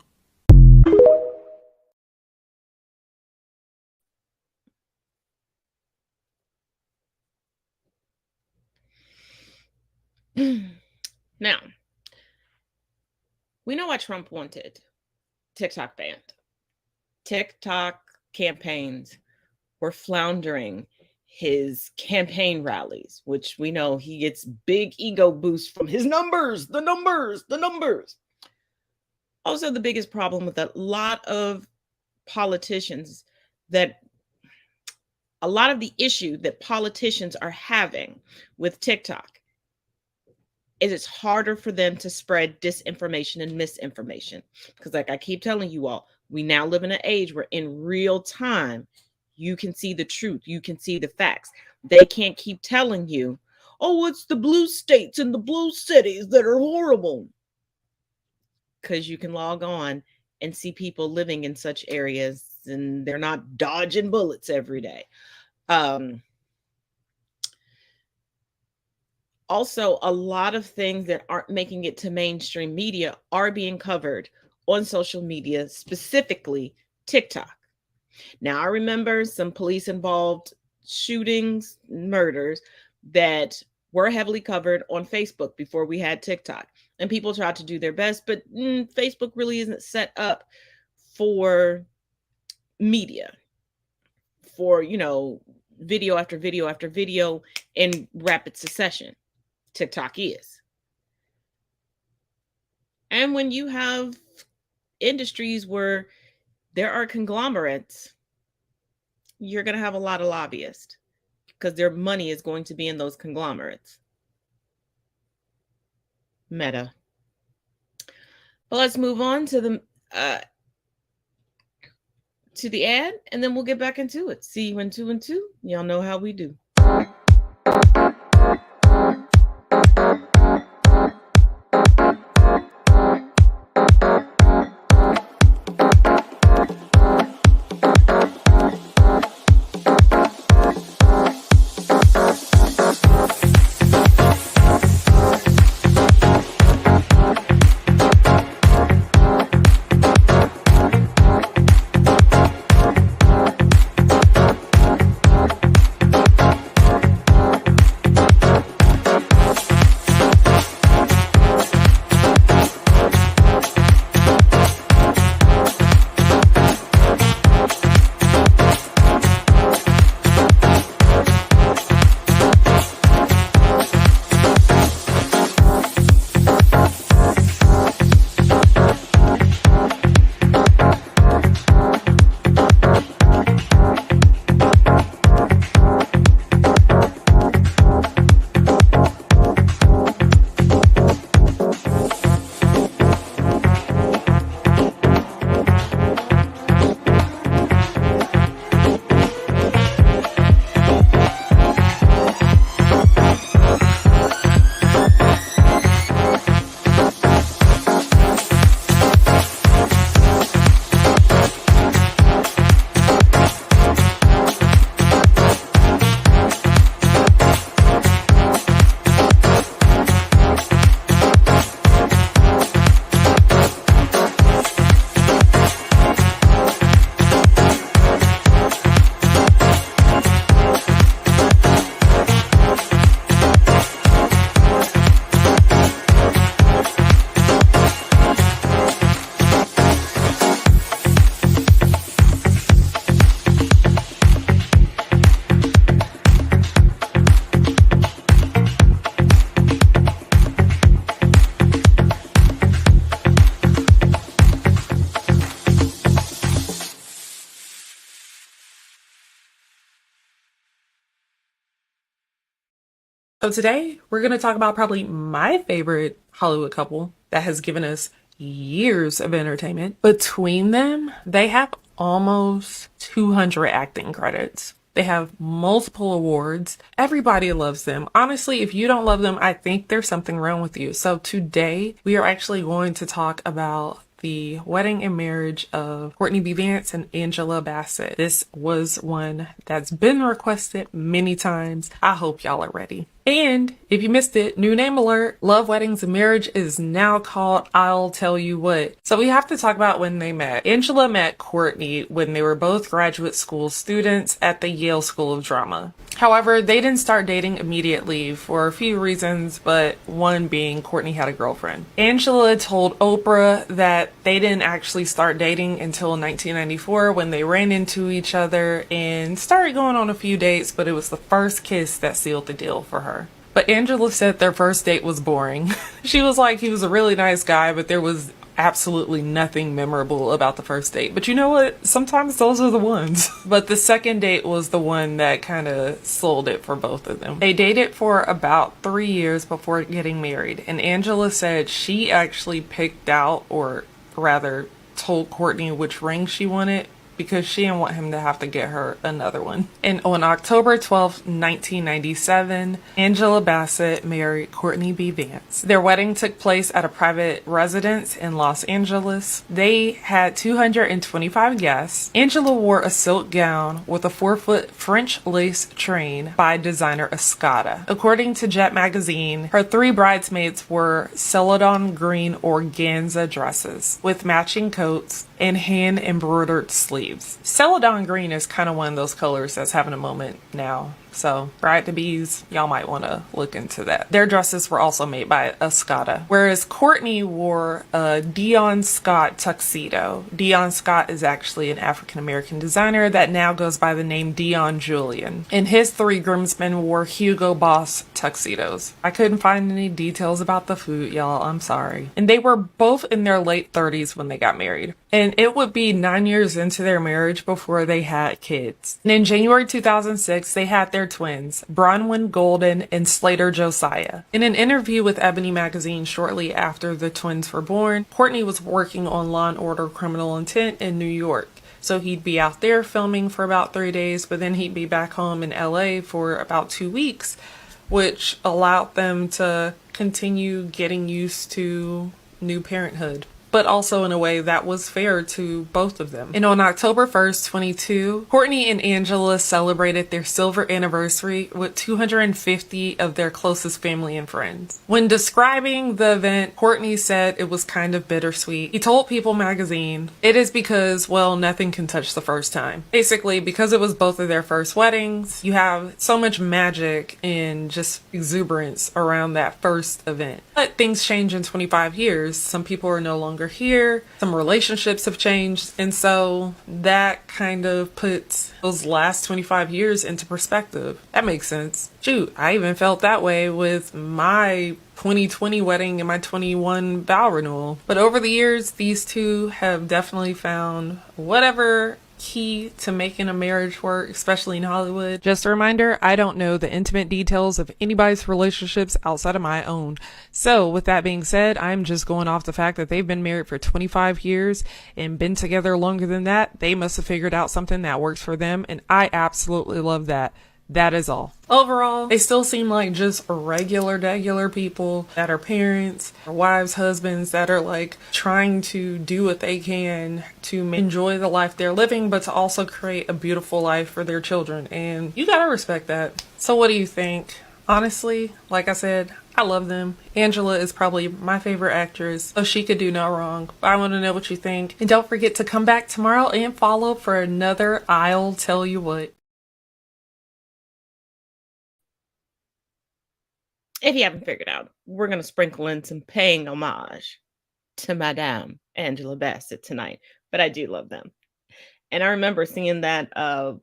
S2: Now, we know why Trump wanted TikTok banned. TikTok campaigns were floundering his campaign rallies, which we know he gets big ego boosts from his numbers, the numbers. Also, the biggest problem with a lot of politicians that a lot of the issue that politicians are having with TikTok is it's harder for them to spread disinformation and misinformation. Because like I keep telling you all, we now live in an age where in real time, you can see the truth. You can see the facts. They can't keep telling you, oh, it's the blue states and the blue cities that are horrible. Because you can log on and see people living in such areas and they're not dodging bullets every day. Also, a lot of things that aren't making it to mainstream media are being covered on social media, specifically TikTok. Now, I remember some police-involved shootings, murders that were heavily covered on Facebook before we had TikTok. And people tried to do their best, but Facebook really isn't set up for media, for, video after video after video in rapid succession. TikTok is. And when you have industries where there are conglomerates, you're going to have a lot of lobbyists because their money is going to be in those conglomerates. Meta. But let's move on to the ad, and then we'll get back into it. See you in 2 and 2. Y'all know how we do.
S4: So today we're going to talk about probably my favorite Hollywood couple that has given us years of entertainment. Between them, they have almost 200 acting credits. They have multiple awards. Everybody loves them. Honestly, if you don't love them, I think there's something wrong with you. So today we are actually going to talk about the wedding and marriage of Courtney B. Vance and Angela Bassett. This was one that's been requested many times. I hope y'all are ready. And if you missed it, new name alert, Love, Weddings, and Marriage is now called I'll Tell You What. So we have to talk about when they met. Angela met Courtney when they were both graduate school students at the Yale School of Drama. However, they didn't start dating immediately for a few reasons, but one being Courtney had a girlfriend. Angela told Oprah that they didn't actually start dating until 1994 when they ran into each other and started going on a few dates, but it was the first kiss that sealed the deal for her. But Angela said their first date was boring. She was like, he was a really nice guy, but there was absolutely nothing memorable about the first date. But you know what? Sometimes those are the ones. But the second date was the one that kind of sold it for both of them. They dated for about 3 years before getting married. And Angela said she actually picked out, or rather told Courtney which ring she wanted, because she didn't want him to have to get her another one. And on October 12th, 1997, Angela Bassett married Courtney B. Vance. Their wedding took place at a private residence in Los Angeles. They had 225 guests. Angela wore a silk gown with a 4-foot French lace train by designer Escada. According to Jet magazine, her 3 bridesmaids wore celadon green organza dresses with matching coats and hand-embroidered sleeves. Celadon green is kind of one of those colors that's having a moment now. So, bride-to-bees, y'all might want to look into that. Their dresses were also made by Escada. Whereas Courtney wore a Dion Scott tuxedo. Dion Scott is actually an African-American designer that now goes by the name Dion Julian. And his 3 groomsmen wore Hugo Boss tuxedos. I couldn't find any details about the food, y'all. I'm sorry. And they were both in their late 30s when they got married. And it would be 9 years into their marriage before they had kids. And in January 2006, they had their twins, Bronwyn Golden and Slater Josiah. In an interview with Ebony magazine shortly after the twins were born, Courtney was working on Law & Order Criminal Intent in New York. So he'd be out there filming for about 3 days, but then he'd be back home in LA for about 2 weeks, which allowed them to continue getting used to new parenthood, but also in a way that was fair to both of them. And on October 1st, 2022, Courtney and Angela celebrated their silver anniversary with 250 of their closest family and friends. When describing the event, Courtney said it was kind of bittersweet. He told People magazine, "It is because, well, nothing can touch the first time." Basically, because it was both of their first weddings, you have so much magic and just exuberance around that first event. But things change in 25 years. Some people are no longer here, some relationships have changed, and so that kind of puts those last 25 years into perspective. That makes sense. Shoot, I even felt that way with my 2020 wedding and my 21 vow renewal. But over the years, these two have definitely found whatever key to making a marriage work, especially in Hollywood. Just a reminder, I don't know the intimate details of anybody's relationships outside of my own. So with that being said, I'm just going off the fact that they've been married for 25 years and been together longer than that. They must have figured out something that works for them, and I absolutely love that. That is all. Overall, they still seem like just regular people that are parents, or wives, husbands that are like trying to do what they can to enjoy the life they're living, but to also create a beautiful life for their children. And you gotta respect that. So what do you think? Honestly, like I said, I love them. Angela is probably my favorite actress, so she could do no wrong. But I want to know what you think. And don't forget to come back tomorrow and follow for another I'll Tell You What.
S2: If you haven't figured out, we're going to sprinkle in some paying homage to Madame Angela Bassett tonight. But I do love them. And I remember seeing that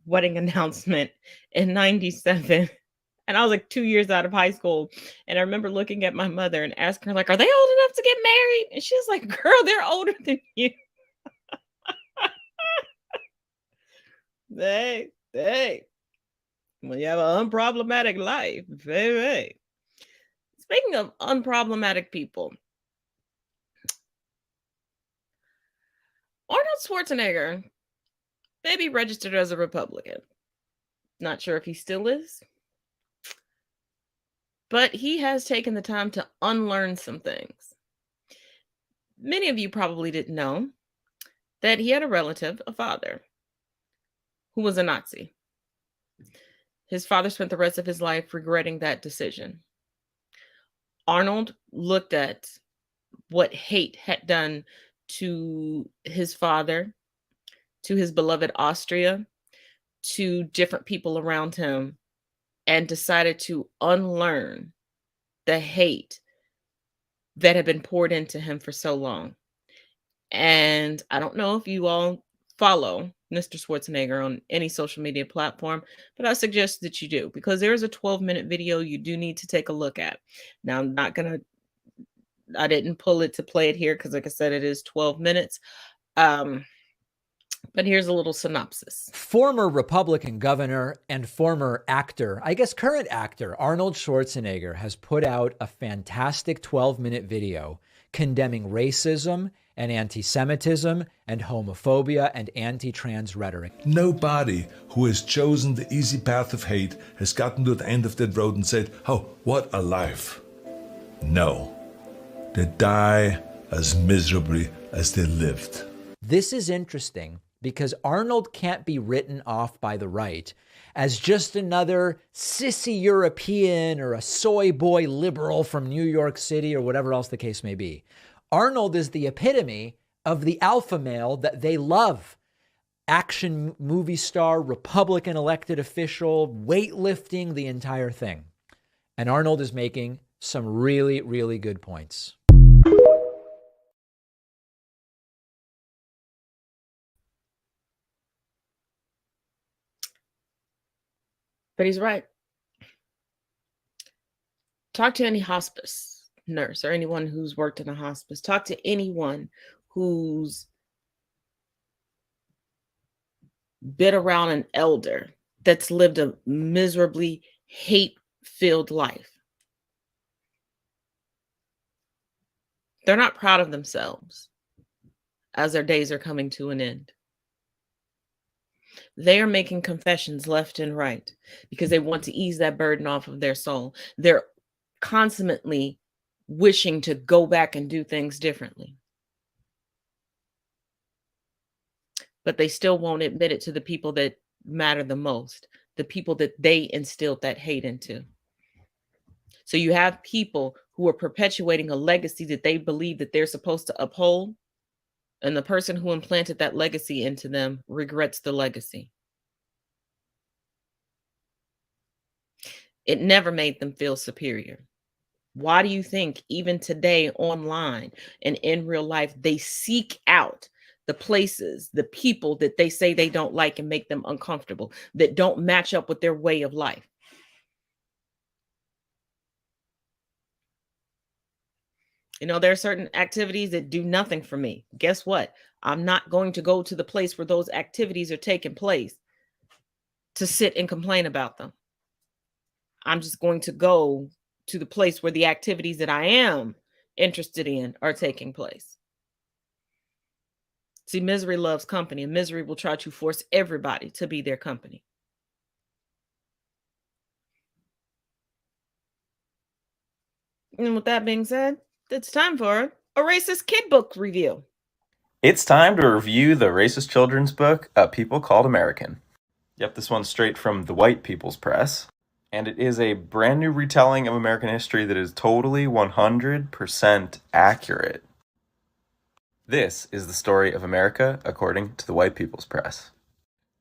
S2: wedding announcement in 97. And I was like 2 years out of high school. And I remember looking at my mother and asking her, like, are they old enough to get married? And she was like, girl, they're older than you. Hey. When you have an unproblematic life, baby. Speaking of unproblematic people, Arnold Schwarzenegger may be registered as a Republican. Not sure if he still is, but he has taken the time to unlearn some things. Many of you probably didn't know that he had a relative, a father, who was a Nazi. His father spent the rest of his life regretting that decision. Arnold looked at what hate had done to his father, to his beloved Austria, to different people around him, and decided to unlearn the hate that had been poured into him for so long. And I don't know if you all follow Mr. Schwarzenegger on any social media platform, but I suggest that you do, because there is a 12-minute video you do need to take a look at. Now, I didn't pull it to play it here because, like I said, it is 12 minutes. But here's a little synopsis.
S5: Former Republican governor and former actor, I guess current actor, Arnold Schwarzenegger has put out a fantastic 12-minute video condemning racism and anti-Semitism and homophobia and anti-trans rhetoric.
S6: Nobody who has chosen the easy path of hate has gotten to the end of that road and said, oh, what a life. No, they die as miserably as they lived.
S5: This is interesting because Arnold can't be written off by the right as just another sissy European or a soy boy liberal from New York City or whatever else the case may be. Arnold is the epitome of the alpha male that they love. Action movie star, Republican elected official, weightlifting, the entire thing. And Arnold is making some really, really good points.
S2: But he's right. Talk to any hospice nurse or anyone who's worked in a hospice. Talk to anyone who's been around an elder that's lived a miserably hate-filled life. They're not proud of themselves as their days are coming to an end. They are making confessions left and right because they want to ease that burden off of their soul. They're constantly wishing to go back and do things differently. But they still won't admit it to the people that matter the most, the people that they instilled that hate into. So you have people who are perpetuating a legacy that they believe that they're supposed to uphold. And the person who implanted that legacy into them regrets the legacy. It never made them feel superior. Why do you think even today online and in real life, they seek out the places, the people that they say they don't like and make them uncomfortable, that don't match up with their way of life? You know, there are certain activities that do nothing for me. Guess what? I'm not going to go to the place where those activities are taking place to sit and complain about them. I'm just going to go to the place where the activities that I am interested in are taking place. See, misery loves company, and misery will try to force everybody to be their company. And with that being said, it's time for a racist kid book review.
S9: It's time to review the racist children's book, A People Called American. Yep, this one's straight from the White People's Press. And it is a brand new retelling of American history that is totally 100% accurate. This is the story of America according to the White People's Press.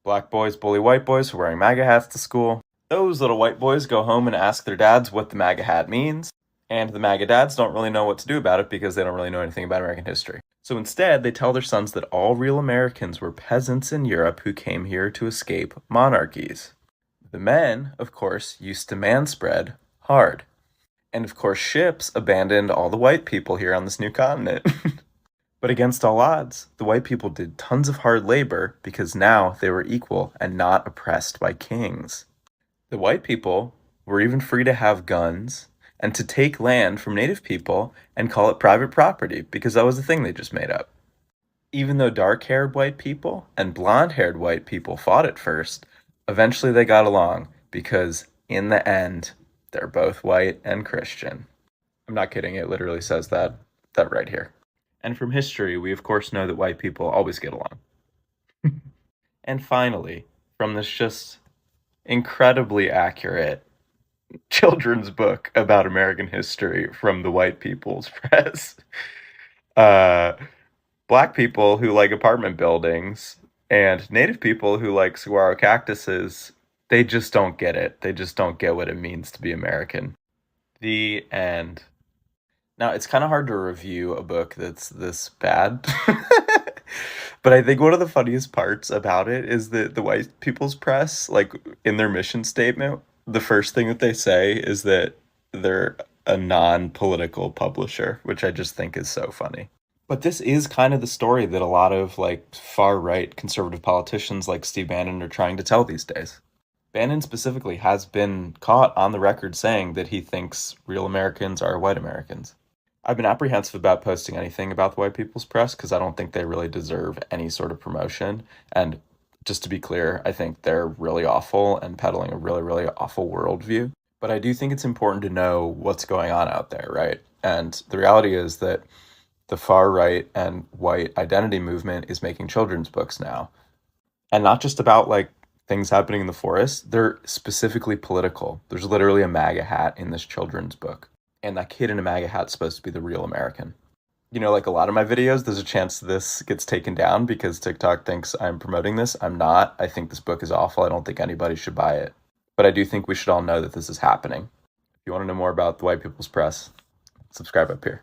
S9: Black boys bully white boys for wearing MAGA hats to school. Those little white boys go home and ask their dads what the MAGA hat means. And the MAGA dads don't really know what to do about it because they don't really know anything about American history. So instead, they tell their sons that all real Americans were peasants in Europe who came here to escape monarchies. The men, of course, used to manspread hard. And of course, ships abandoned all the white people here on this new continent. But against all odds, the white people did tons of hard labor because now they were equal and not oppressed by kings. The white people were even free to have guns and to take land from Native people and call it private property because that was the thing they just made up. Even though dark-haired white people and blonde-haired white people fought at first, eventually they got along because in the end, they're both white and Christian. I'm not kidding, it literally says that right here. And from history, we of course know that white people always get along. And finally, from this just incredibly accurate children's book about American history from the White People's Press, Black people who like apartment buildings and Native people who like saguaro cactuses, they just don't get it. They just don't get what it means to be American. The end. Now, it's kind of hard to review a book that's this bad. But I think one of the funniest parts about it is that the White People's Press, like in their mission statement, the first thing that they say is that they're a non-political publisher, which I just think is so funny. But this is kind of the story that a lot of like far-right conservative politicians like Steve Bannon are trying to tell these days. Bannon specifically has been caught on the record saying that he thinks real Americans are white Americans. I've been apprehensive about posting anything about the White People's Press because I don't think they really deserve any sort of promotion. And just to be clear, I think they're really awful and peddling a really, really awful worldview. But I do think it's important to know what's going on out there, right? And the reality is that the far right and white identity movement is making children's books now. And not just about like things happening in the forest, they're specifically political. There's literally a MAGA hat in this children's book. And that kid in a MAGA hat's supposed to be the real American. You know, like a lot of my videos, there's a chance this gets taken down because TikTok thinks I'm promoting this. I'm not. I think this book is awful. I don't think anybody should buy it. But I do think we should all know that this is happening. If you want to know more about the White People's Press, subscribe up here.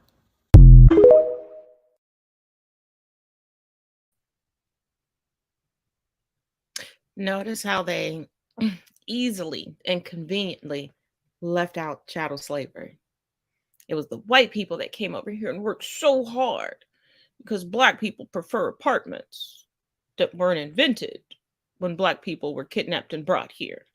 S2: Notice how they easily and conveniently left out chattel slavery. It was the white people that came over here and worked so hard because black people prefer apartments that weren't invented when black people were kidnapped and brought here.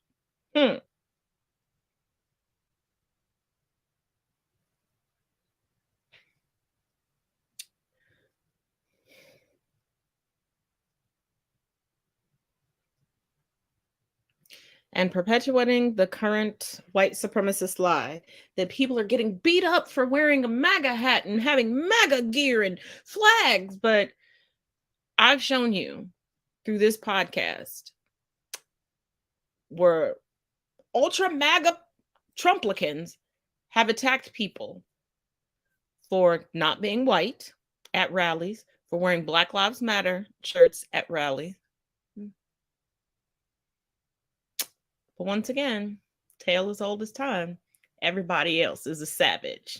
S2: And perpetuating the current white supremacist lie that people are getting beat up for wearing a MAGA hat and having MAGA gear and flags. But I've shown you through this podcast where ultra MAGA Trumplicans have attacked people for not being white at rallies, for wearing Black Lives Matter shirts at rallies. But once again, tale as old as time. Everybody else is a savage.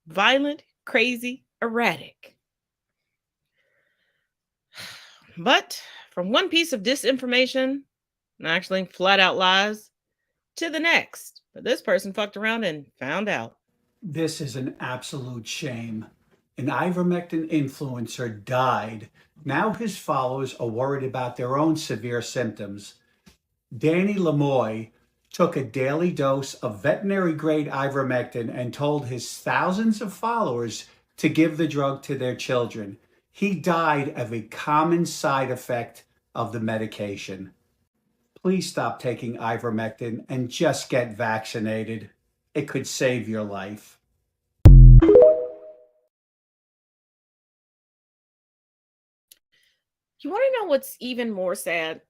S2: Violent, crazy, erratic. But from one piece of disinformation, actually flat out lies, to the next. But this person fucked around and found out.
S8: This is an absolute shame. An ivermectin influencer died. Now his followers are worried about their own severe symptoms. Danny Lemoy took a daily dose of veterinary-grade ivermectin and told his thousands of followers to give the drug to their children. He died of a common side effect of the medication. Please stop taking ivermectin and just get vaccinated. It could save your life.
S2: You want to know what's even more sad?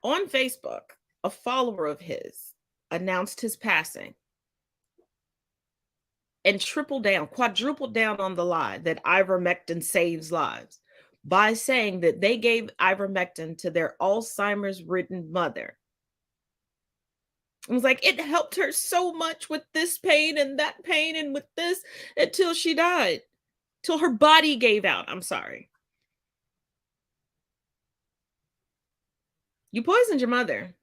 S2: On Facebook, a follower of his announced his passing and quadrupled down on the lie that ivermectin saves lives by saying that they gave ivermectin to their Alzheimer's-ridden mother. It was like, it helped her so much with this pain and that pain and with this until she died, till her body gave out. I'm sorry. You poisoned your mother.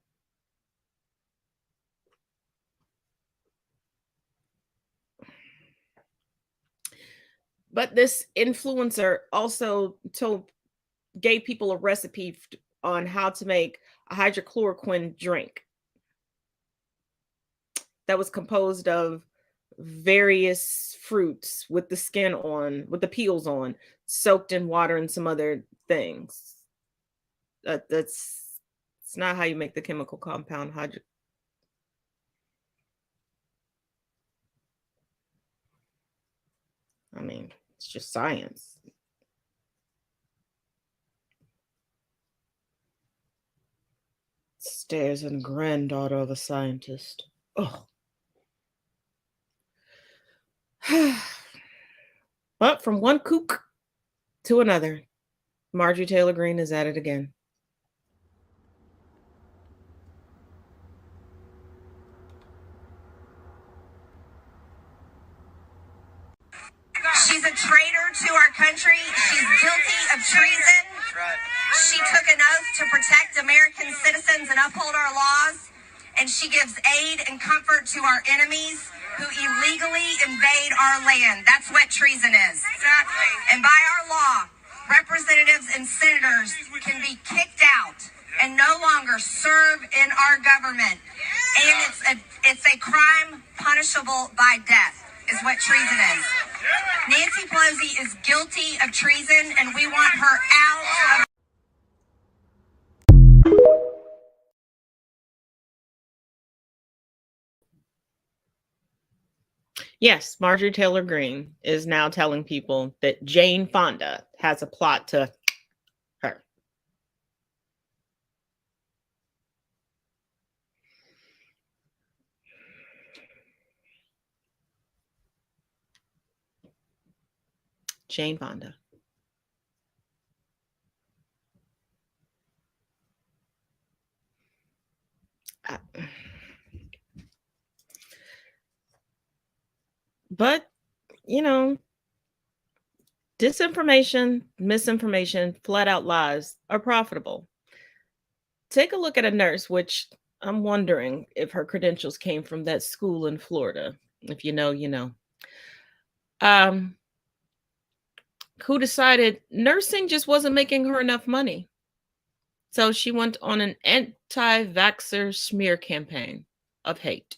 S2: But this influencer also gave people a recipe on how to make a hydrochloroquine drink. that was composed of various fruits with the skin on, with the peels on, soaked in water and some other things. It's not how you make the chemical compound hydrogen. I mean, it's just science. Stares and granddaughter of a scientist. Oh. But from one kook to another, Marjorie Taylor Greene is at it again.
S10: She's a traitor to our country. She's guilty of treason. She took an oath to protect American citizens and uphold our laws. And she gives aid and comfort to our enemies who illegally invade our land. That's what treason is. Exactly. And by our law, representatives and senators can be kicked out and no longer serve in our government. And it's a crime punishable by death, is what treason is. Nancy Pelosi is guilty of treason, and we want her out of...
S2: Yes, Marjorie Taylor Greene is now telling people that Jane Fonda has a plot to her. Jane Fonda. But, you know, disinformation, misinformation, flat out lies are profitable. Take a look at a nurse, which I'm wondering if her credentials came from that school in Florida. If you know, you know. Who decided nursing just wasn't making her enough money. So she went on an anti-vaxxer smear campaign of hate.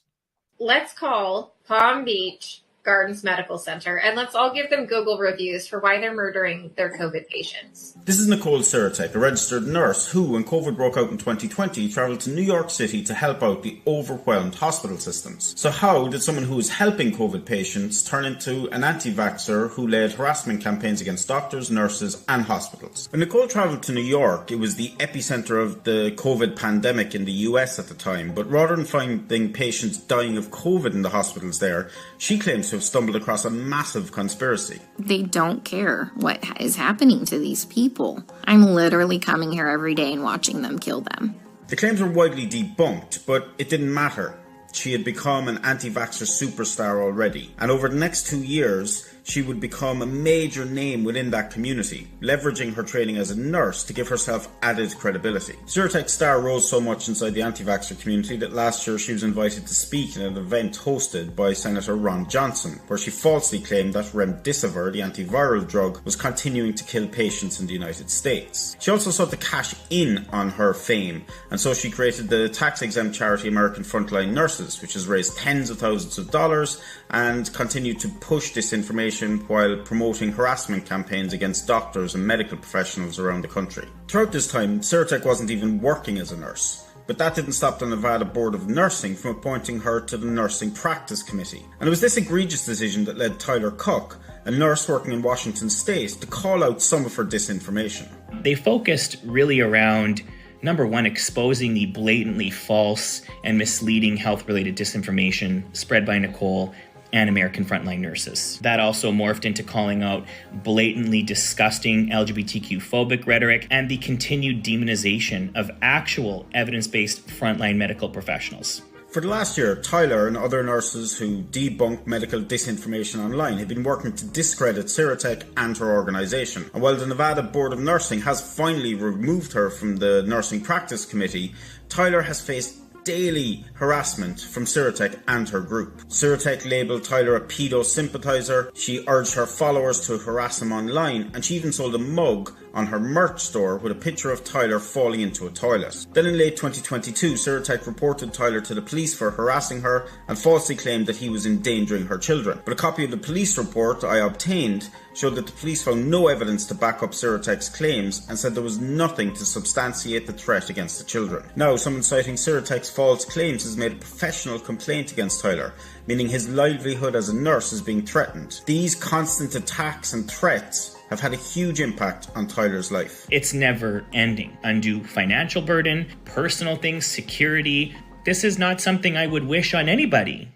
S11: Let's call Palm Beach Gardens Medical Center and let's all give them Google reviews for why they're murdering their COVID patients.
S14: This is Nicole Siratek, a registered nurse who, when COVID broke out in 2020, travelled to New York City to help out the overwhelmed hospital systems. So how did someone who was helping COVID patients turn into an anti-vaxxer who led harassment campaigns against doctors, nurses and hospitals? When Nicole travelled to New York, it was the epicenter of the COVID pandemic in the US at the time, but rather than finding patients dying of COVID in the hospitals there, she claims to have stumbled across a massive conspiracy.
S23: They don't care what is happening to these people. I'm literally coming here every day and watching them kill them.
S14: The claims were widely debunked, but it didn't matter. She had become an anti-vaxxer superstar already, and over the next 2 years, she would become a major name within that community, leveraging her training as a nurse to give herself added credibility. Siratek's star rose so much inside the anti-vaxxer community that last year she was invited to speak in an event hosted by Senator Ron Johnson, where she falsely claimed that remdesivir, the antiviral drug, was continuing to kill patients in the United States. She also sought to cash in on her fame, and so she created the tax-exempt charity American Frontline Nurses, which has raised tens of thousands of dollars and continued to push disinformation while promoting harassment campaigns against doctors and medical professionals around the country. Throughout this time, Siratek wasn't even working as a nurse, but that didn't stop the Nevada Board of Nursing from appointing her to the Nursing Practice Committee. And it was this egregious decision that led Tyler Cook, a nurse working in Washington State, to call out some of her disinformation.
S25: They focused really around, number one, exposing the blatantly false and misleading health-related disinformation spread by Nicole and American Frontline Nurses. That also morphed into calling out blatantly disgusting LGBTQ-phobic rhetoric and the continued demonization of actual evidence-based frontline medical professionals.
S14: For the last year, Tyler and other nurses who debunk medical disinformation online have been working to discredit Siratek and her organisation. And while the Nevada Board of Nursing has finally removed her from the Nursing Practice Committee, Tyler has faced daily harassment from Siratek and her group. Siratek labelled Tyler a pedo sympathiser, she urged her followers to harass him online, and she even sold a mug on her merch store with a picture of Tyler falling into a toilet. Then in late 2022, Sirotech reported Tyler to the police for harassing her and falsely claimed that he was endangering her children. But a copy of the police report I obtained showed that the police found no evidence to back up Sirotech's claims and said there was nothing to substantiate the threat against the children. Now, someone citing Sirotech's false claims has made a professional complaint against Tyler, meaning his livelihood as a nurse is being threatened. These constant attacks and threats have had a huge impact on Tyler's life.
S25: It's never ending. Undue financial burden, personal things, security. This is not something I would wish on anybody.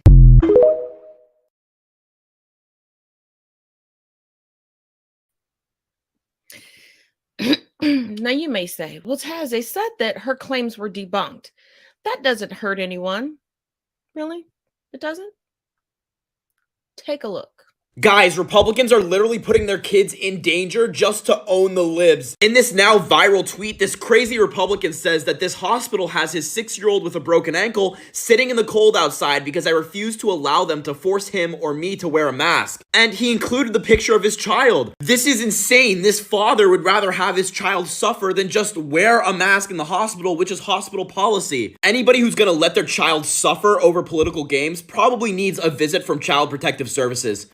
S2: Now you may say, well, Taz, they said that her claims were debunked. That doesn't hurt anyone. Really? It doesn't? Take a look.
S12: Guys, Republicans are literally putting their kids in danger just to own the libs. In this now viral tweet, this crazy Republican says that this hospital has his 6-year-old with a broken ankle sitting in the cold outside because I refuse to allow them to force him or me to wear a mask. And he included the picture of his child. This is insane. This father would rather have his child suffer than just wear a mask in the hospital, which is hospital policy. Anybody who's gonna let their child suffer over political games probably needs a visit from Child Protective Services.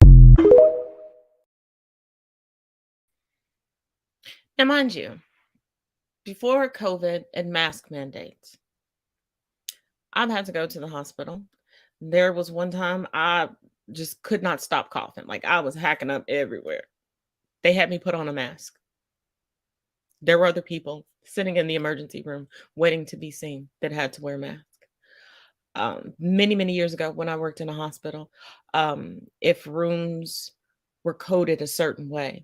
S2: Now, mind you, before COVID and mask mandates, I've had to go to the hospital. There was one time I just could not stop coughing. Like I was hacking up everywhere. They had me put on a mask. There were other people sitting in the emergency room waiting to be seen that had to wear masks. Many, many years ago when I worked in a hospital, if rooms were coded a certain way,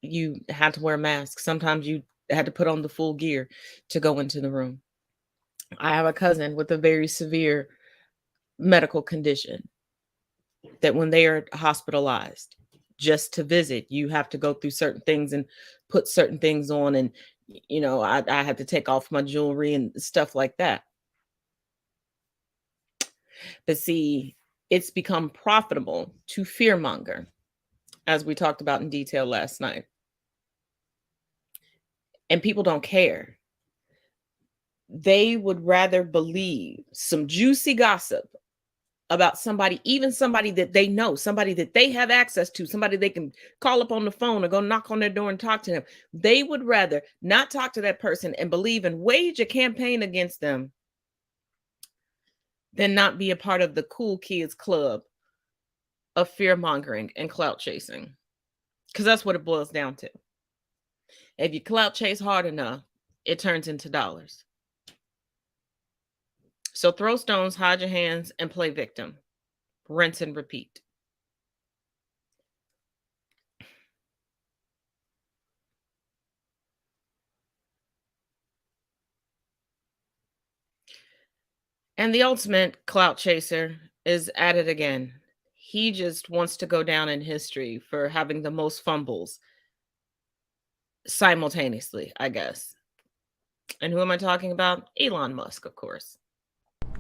S2: you had to wear a mask. Sometimes you had to put on the full gear to go into the room. I have a cousin with a very severe medical condition that when they are hospitalized, just to visit, you have to go through certain things and put certain things on. And, you know, I had to take off my jewelry and stuff like that. But see, it's become profitable to fearmonger, as we talked about in detail last night. And people don't care. They would rather believe some juicy gossip about somebody, even somebody that they know, somebody that they have access to, somebody they can call up on the phone or go knock on their door and talk to them. They would rather not talk to that person and believe and wage a campaign against them than not be a part of the cool kids club of fear mongering and clout chasing. Because that's what it boils down to. If you clout chase hard enough, it turns into dollars. So throw stones, hide your hands, and play victim. Rinse and repeat. And the ultimate clout chaser is at it again. He just wants to go down in history for having the most fumbles simultaneously, I guess. And who am I talking about? Elon Musk, of course.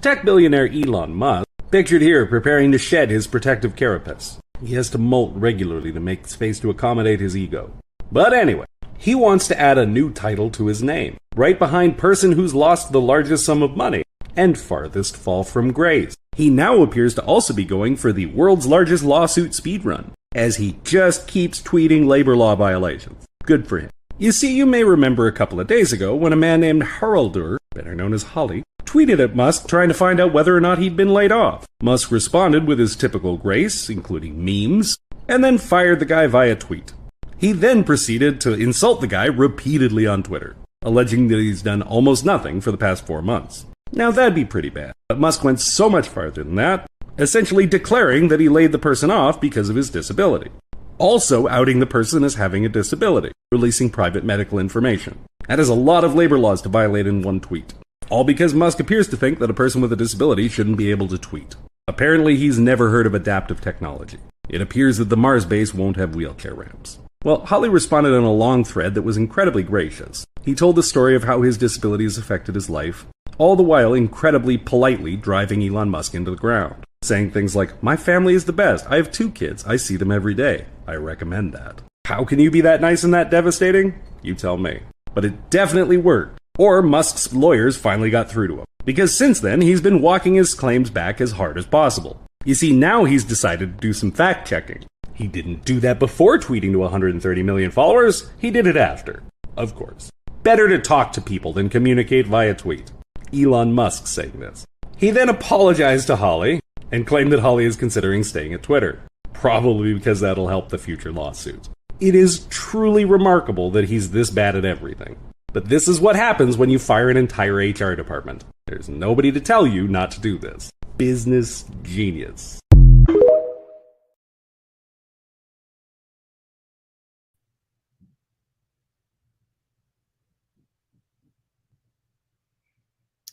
S13: Tech billionaire Elon Musk, pictured here preparing to shed his protective carapace. He has to molt regularly to make space to accommodate his ego. But anyway, he wants to add a new title to his name, right behind person who's lost the largest sum of money and farthest fall from grace. He now appears to also be going for the world's largest lawsuit speedrun, as he just keeps tweeting labor law violations. Good for him. You see, you may remember a couple of days ago when a man named Haraldur, better known as Holly, tweeted at Musk trying to find out whether or not he'd been laid off. Musk responded with his typical grace, including memes, and then fired the guy via tweet. He then proceeded to insult the guy repeatedly on Twitter, alleging that he's done almost nothing for the past 4 months. Now that'd be pretty bad, but Musk went so much farther than that, essentially declaring that he laid the person off because of his disability. Also outing the person as having a disability, releasing private medical information. That is a lot of labor laws to violate in one tweet. All because Musk appears to think that a person with a disability shouldn't be able to tweet. Apparently he's never heard of adaptive technology. It appears that the Mars base won't have wheelchair ramps. Well, Holly responded in a long thread that was incredibly gracious. He told the story of how his disability has affected his life, all the while incredibly politely driving Elon Musk into the ground, saying things like, "My family is the best. I have 2 kids. I see them every day. I recommend that." How can you be that nice and that devastating? You tell me. But it definitely worked. Or Musk's lawyers finally got through to him. Because since then, he's been walking his claims back as hard as possible. You see, now he's decided to do some fact-checking. He didn't do that before tweeting to 130 million followers. He did it after. Of course. Better to talk to people than communicate via tweet. Elon Musk saying this. He then apologized to Holly and claimed that Holly is considering staying at Twitter. Probably because that'll help the future lawsuits. It is truly remarkable that he's this bad at everything. But this is what happens when you fire an entire HR department. There's nobody to tell you not to do this. Business genius.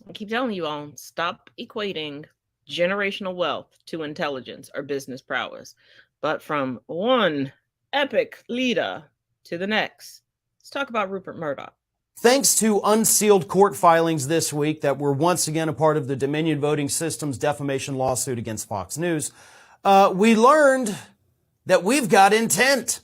S2: I keep telling you all, stop equating generational wealth to intelligence or business prowess. But from one epic leader to the next, let's talk about Rupert Murdoch.
S18: Thanks to unsealed court filings this week that were once again a part of the Dominion Voting Systems defamation lawsuit against Fox News, we learned that we've got intent.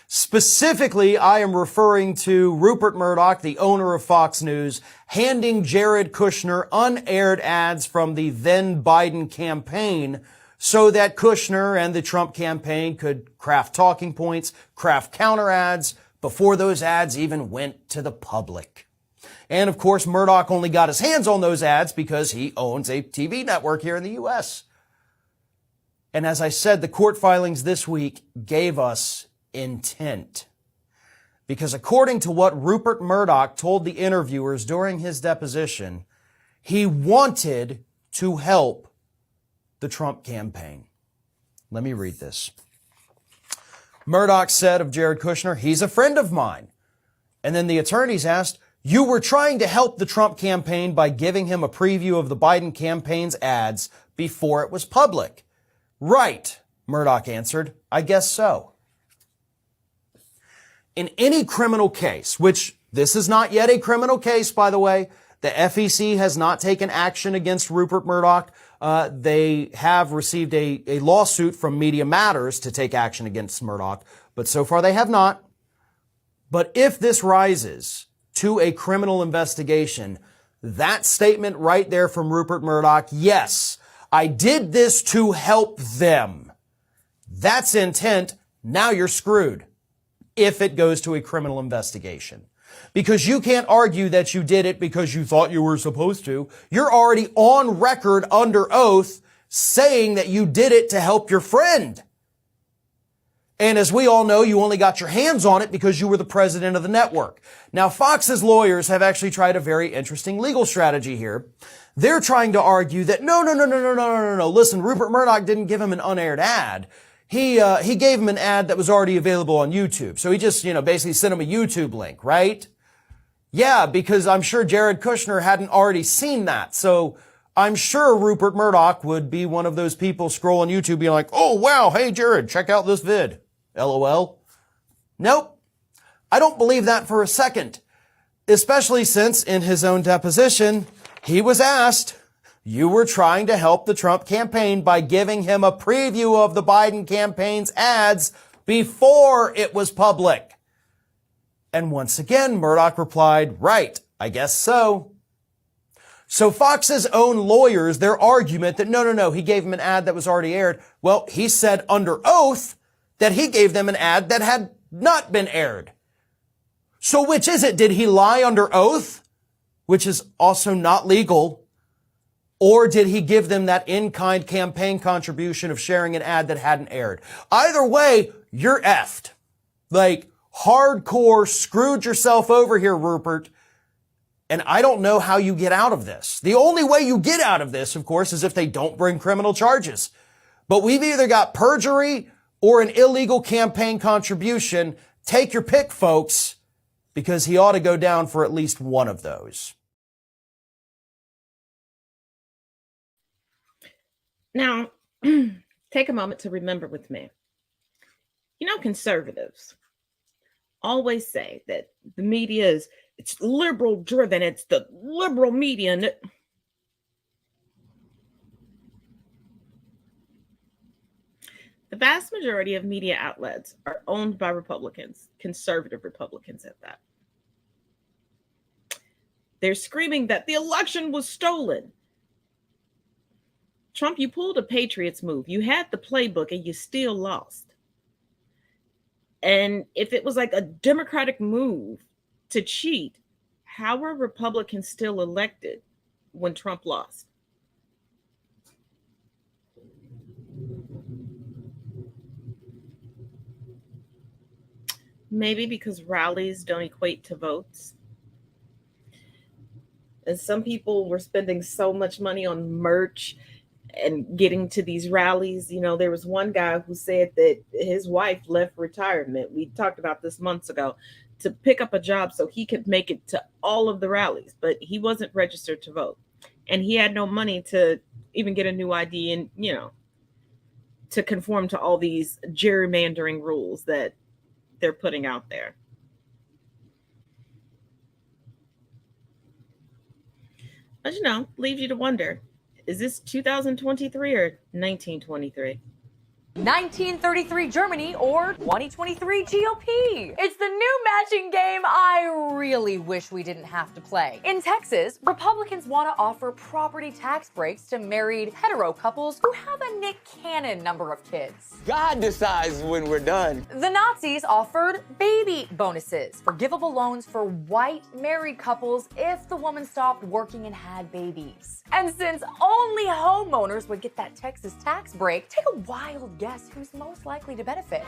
S18: Specifically, I am referring to Rupert Murdoch, the owner of Fox News, handing Jared Kushner unaired ads from the then Biden campaign so that Kushner and the Trump campaign could craft talking points, craft counter ads before those ads even went to the public. And of course, Murdoch only got his hands on those ads because he owns a TV network here in the U.S. And as I said, the court filings this week gave us intent. Because according to what Rupert Murdoch told the interviewers during his deposition, he wanted to help the Trump campaign. Let me read this. Murdoch said of Jared Kushner, "He's a friend of mine." And then the attorneys asked, "You were trying to help the Trump campaign by giving him a preview of the Biden campaign's ads before it was public." "Right," Murdoch answered. "I guess so." In any criminal case, which this is not yet a criminal case, by the way, the FEC has not taken action against Rupert Murdoch. They have received a lawsuit from Media Matters to take action against Murdoch, but so far they have not. But if this rises to a criminal investigation, that statement right there from Rupert Murdoch, "Yes, I did this to help them," that's intent. Now you're screwed if it goes to a criminal investigation. Because you can't argue that you did it because you thought you were supposed to. You're already on record under oath saying that you did it to help your friend. And as we all know, you only got your hands on it because you were the president of the network. Now, Fox's lawyers have actually tried a very interesting legal strategy here. They're trying to argue that no. Listen, Rupert Murdoch didn't give him an unaired ad. He gave him an ad that was already available on YouTube. So he just, basically sent him a YouTube link, right? Yeah, because I'm sure Jared Kushner hadn't already seen that. So I'm sure Rupert Murdoch would be one of those people scrolling YouTube being like, "Oh, wow, hey, Jared, check out this vid. LOL. Nope. I don't believe that for a second. Especially since in his own deposition, he was asked, "You were trying to help the Trump campaign by giving him a preview of the Biden campaign's ads before it was public." And once again, Murdoch replied, "Right, I guess so." So Fox's own lawyers, their argument that no, he gave him an ad that was already aired. Well, he said under oath that he gave them an ad that had not been aired. So which is it? Did he lie under oath, which is also not legal? Or did he give them that in-kind campaign contribution of sharing an ad that hadn't aired? Either way, you're effed. Like, hardcore screwed yourself over here, Rupert. And I don't know how you get out of this. The only way you get out of this, of course, is if they don't bring criminal charges. But we've either got perjury or an illegal campaign contribution. Take your pick, folks, because he ought to go down for at least one of those.
S2: Now, take a moment to remember with me. Conservatives always say that the media it's liberal driven. It's the liberal media. And The vast majority of media outlets are owned by Republicans, conservative Republicans at that. They're screaming that the election was stolen. Trump, you pulled a Patriots move. You had the playbook and you still lost. And if it was like a Democratic move to cheat, how were Republicans still elected when Trump lost? Maybe because rallies don't equate to votes. And some people were spending so much money on merch and getting to these rallies. You know, there was one guy who said that his wife left retirement. We talked about this months ago, to pick up a job so he could make it to all of the rallies, but he wasn't registered to vote. And he had no money to even get a new ID and, you know, to conform to all these gerrymandering rules that they're putting out there. But, you know, leaves you to wonder, is this 2023 or 1923?
S15: 1933 Germany or 2023 GOP. It's the new matching game I really wish we didn't have to play. In Texas, Republicans want to offer property tax breaks to married hetero couples who have a Nick Cannon number of kids.
S16: God decides when we're done.
S15: The Nazis offered baby bonuses, forgivable loans for white married couples if the woman stopped working and had babies. And since only homeowners would get that Texas tax break, take a wild guess who's most likely to benefit.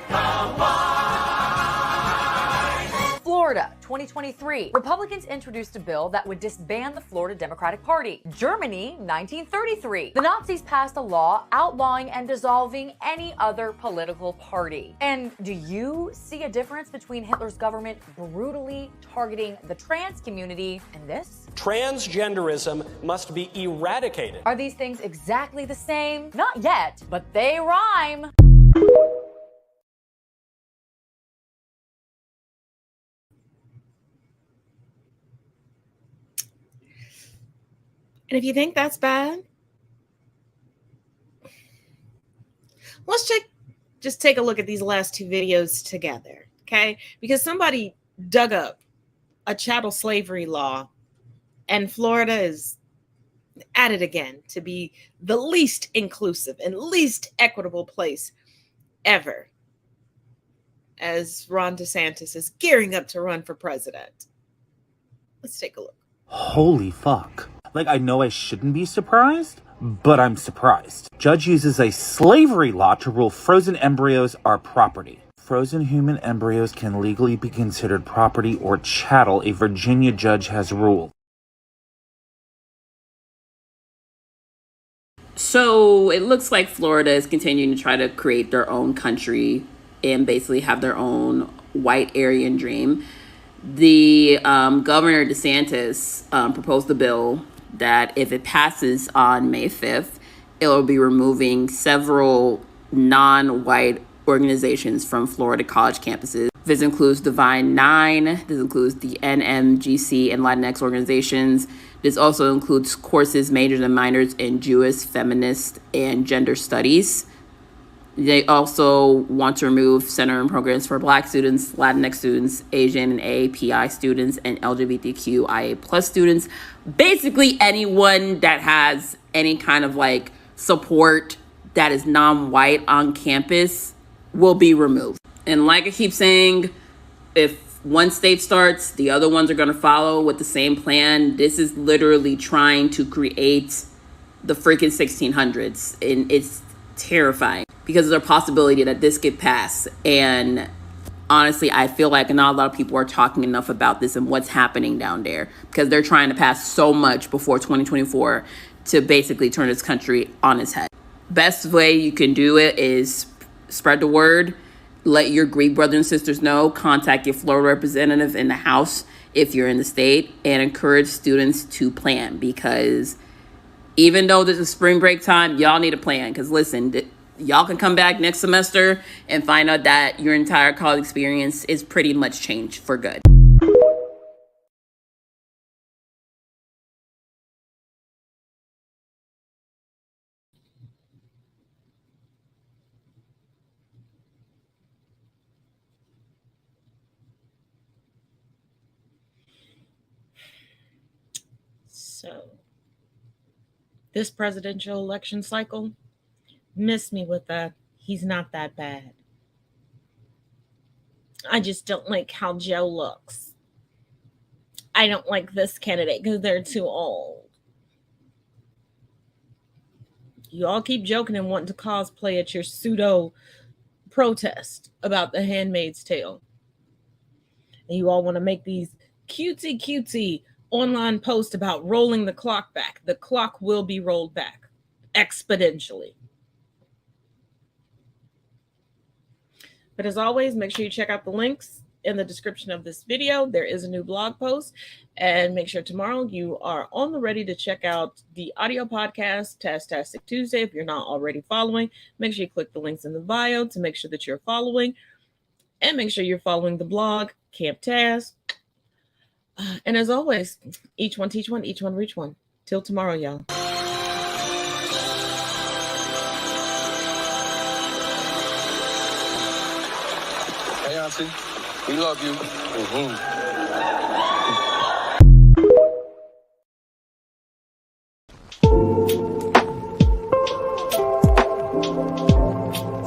S15: Florida, 2023. Republicans introduced a bill that would disband the Florida Democratic Party. Germany, 1933. The Nazis passed a law outlawing and dissolving any other political party. And do you see a difference between Hitler's government brutally targeting the trans community and this?
S17: Transgenderism must be eradicated.
S15: Are these things exactly the same? Not yet, but they rhyme.
S2: And if you think that's bad, let's just take a look at these last two videos together, okay? Because somebody dug up a chattel slavery law, and Florida is at it again to be the least inclusive and least equitable place ever, as Ron DeSantis is gearing up to run for president. Let's take a look.
S19: Holy fuck. Like, I know I shouldn't be surprised, but I'm surprised. Judge uses a slavery law to rule frozen embryos are property. Frozen human embryos can legally be considered property or chattel, a Virginia judge has ruled.
S21: So it looks like Florida is continuing to try to create their own country and basically have their own white Aryan dream. The Governor DeSantis proposed a bill that if it passes on May 5th, it will be removing several non-white organizations from Florida college campuses. This includes Divine Nine, this includes the NMGC and Latinx organizations. This also includes courses, majors and minors in Jewish, feminist, and gender studies. They also want to remove center and programs for Black students, Latinx students, Asian and AAPI students, and LGBTQIA plus students. Basically anyone that has any kind of like support that is non-white on campus will be removed. And like I keep saying, if one state starts, the other ones are going to follow with the same plan. This is literally trying to create the freaking 1600s, and it's terrifying because there's a possibility that this could pass. And honestly, I feel like not a lot of people are talking enough about this and what's happening down there, because they're trying to pass so much before 2024 to basically turn this country on its head. Best way you can do it is spread the word. Let your Greek brothers and sisters know. Contact your Florida representative in the House if you're in the state, and encourage students to plan, because even though this is spring break time, y'all need a plan. Because listen, y'all can come back next semester and find out that your entire college experience is pretty much changed for good.
S2: So, this presidential election cycle, miss me with that. He's not that bad. I just don't like how Joe looks. I don't like this candidate because they're too old. You all keep joking and wanting to cosplay at your pseudo protest about The Handmaid's Tale. And you all want to make these cutesy online posts about rolling the clock back. The clock will be rolled back exponentially. But as always, make sure you check out the links in the description of this video. There is a new blog post, and make sure tomorrow you are on the ready to check out the audio podcast, Tastastic Tuesday. If you're not already following, make sure you click the links in the bio to make sure that you're following, and make sure you're following the blog, Camp Taz. And as always, each one teach one, each one reach one. Till tomorrow, y'all.
S1: Hey, Auntie, we love you.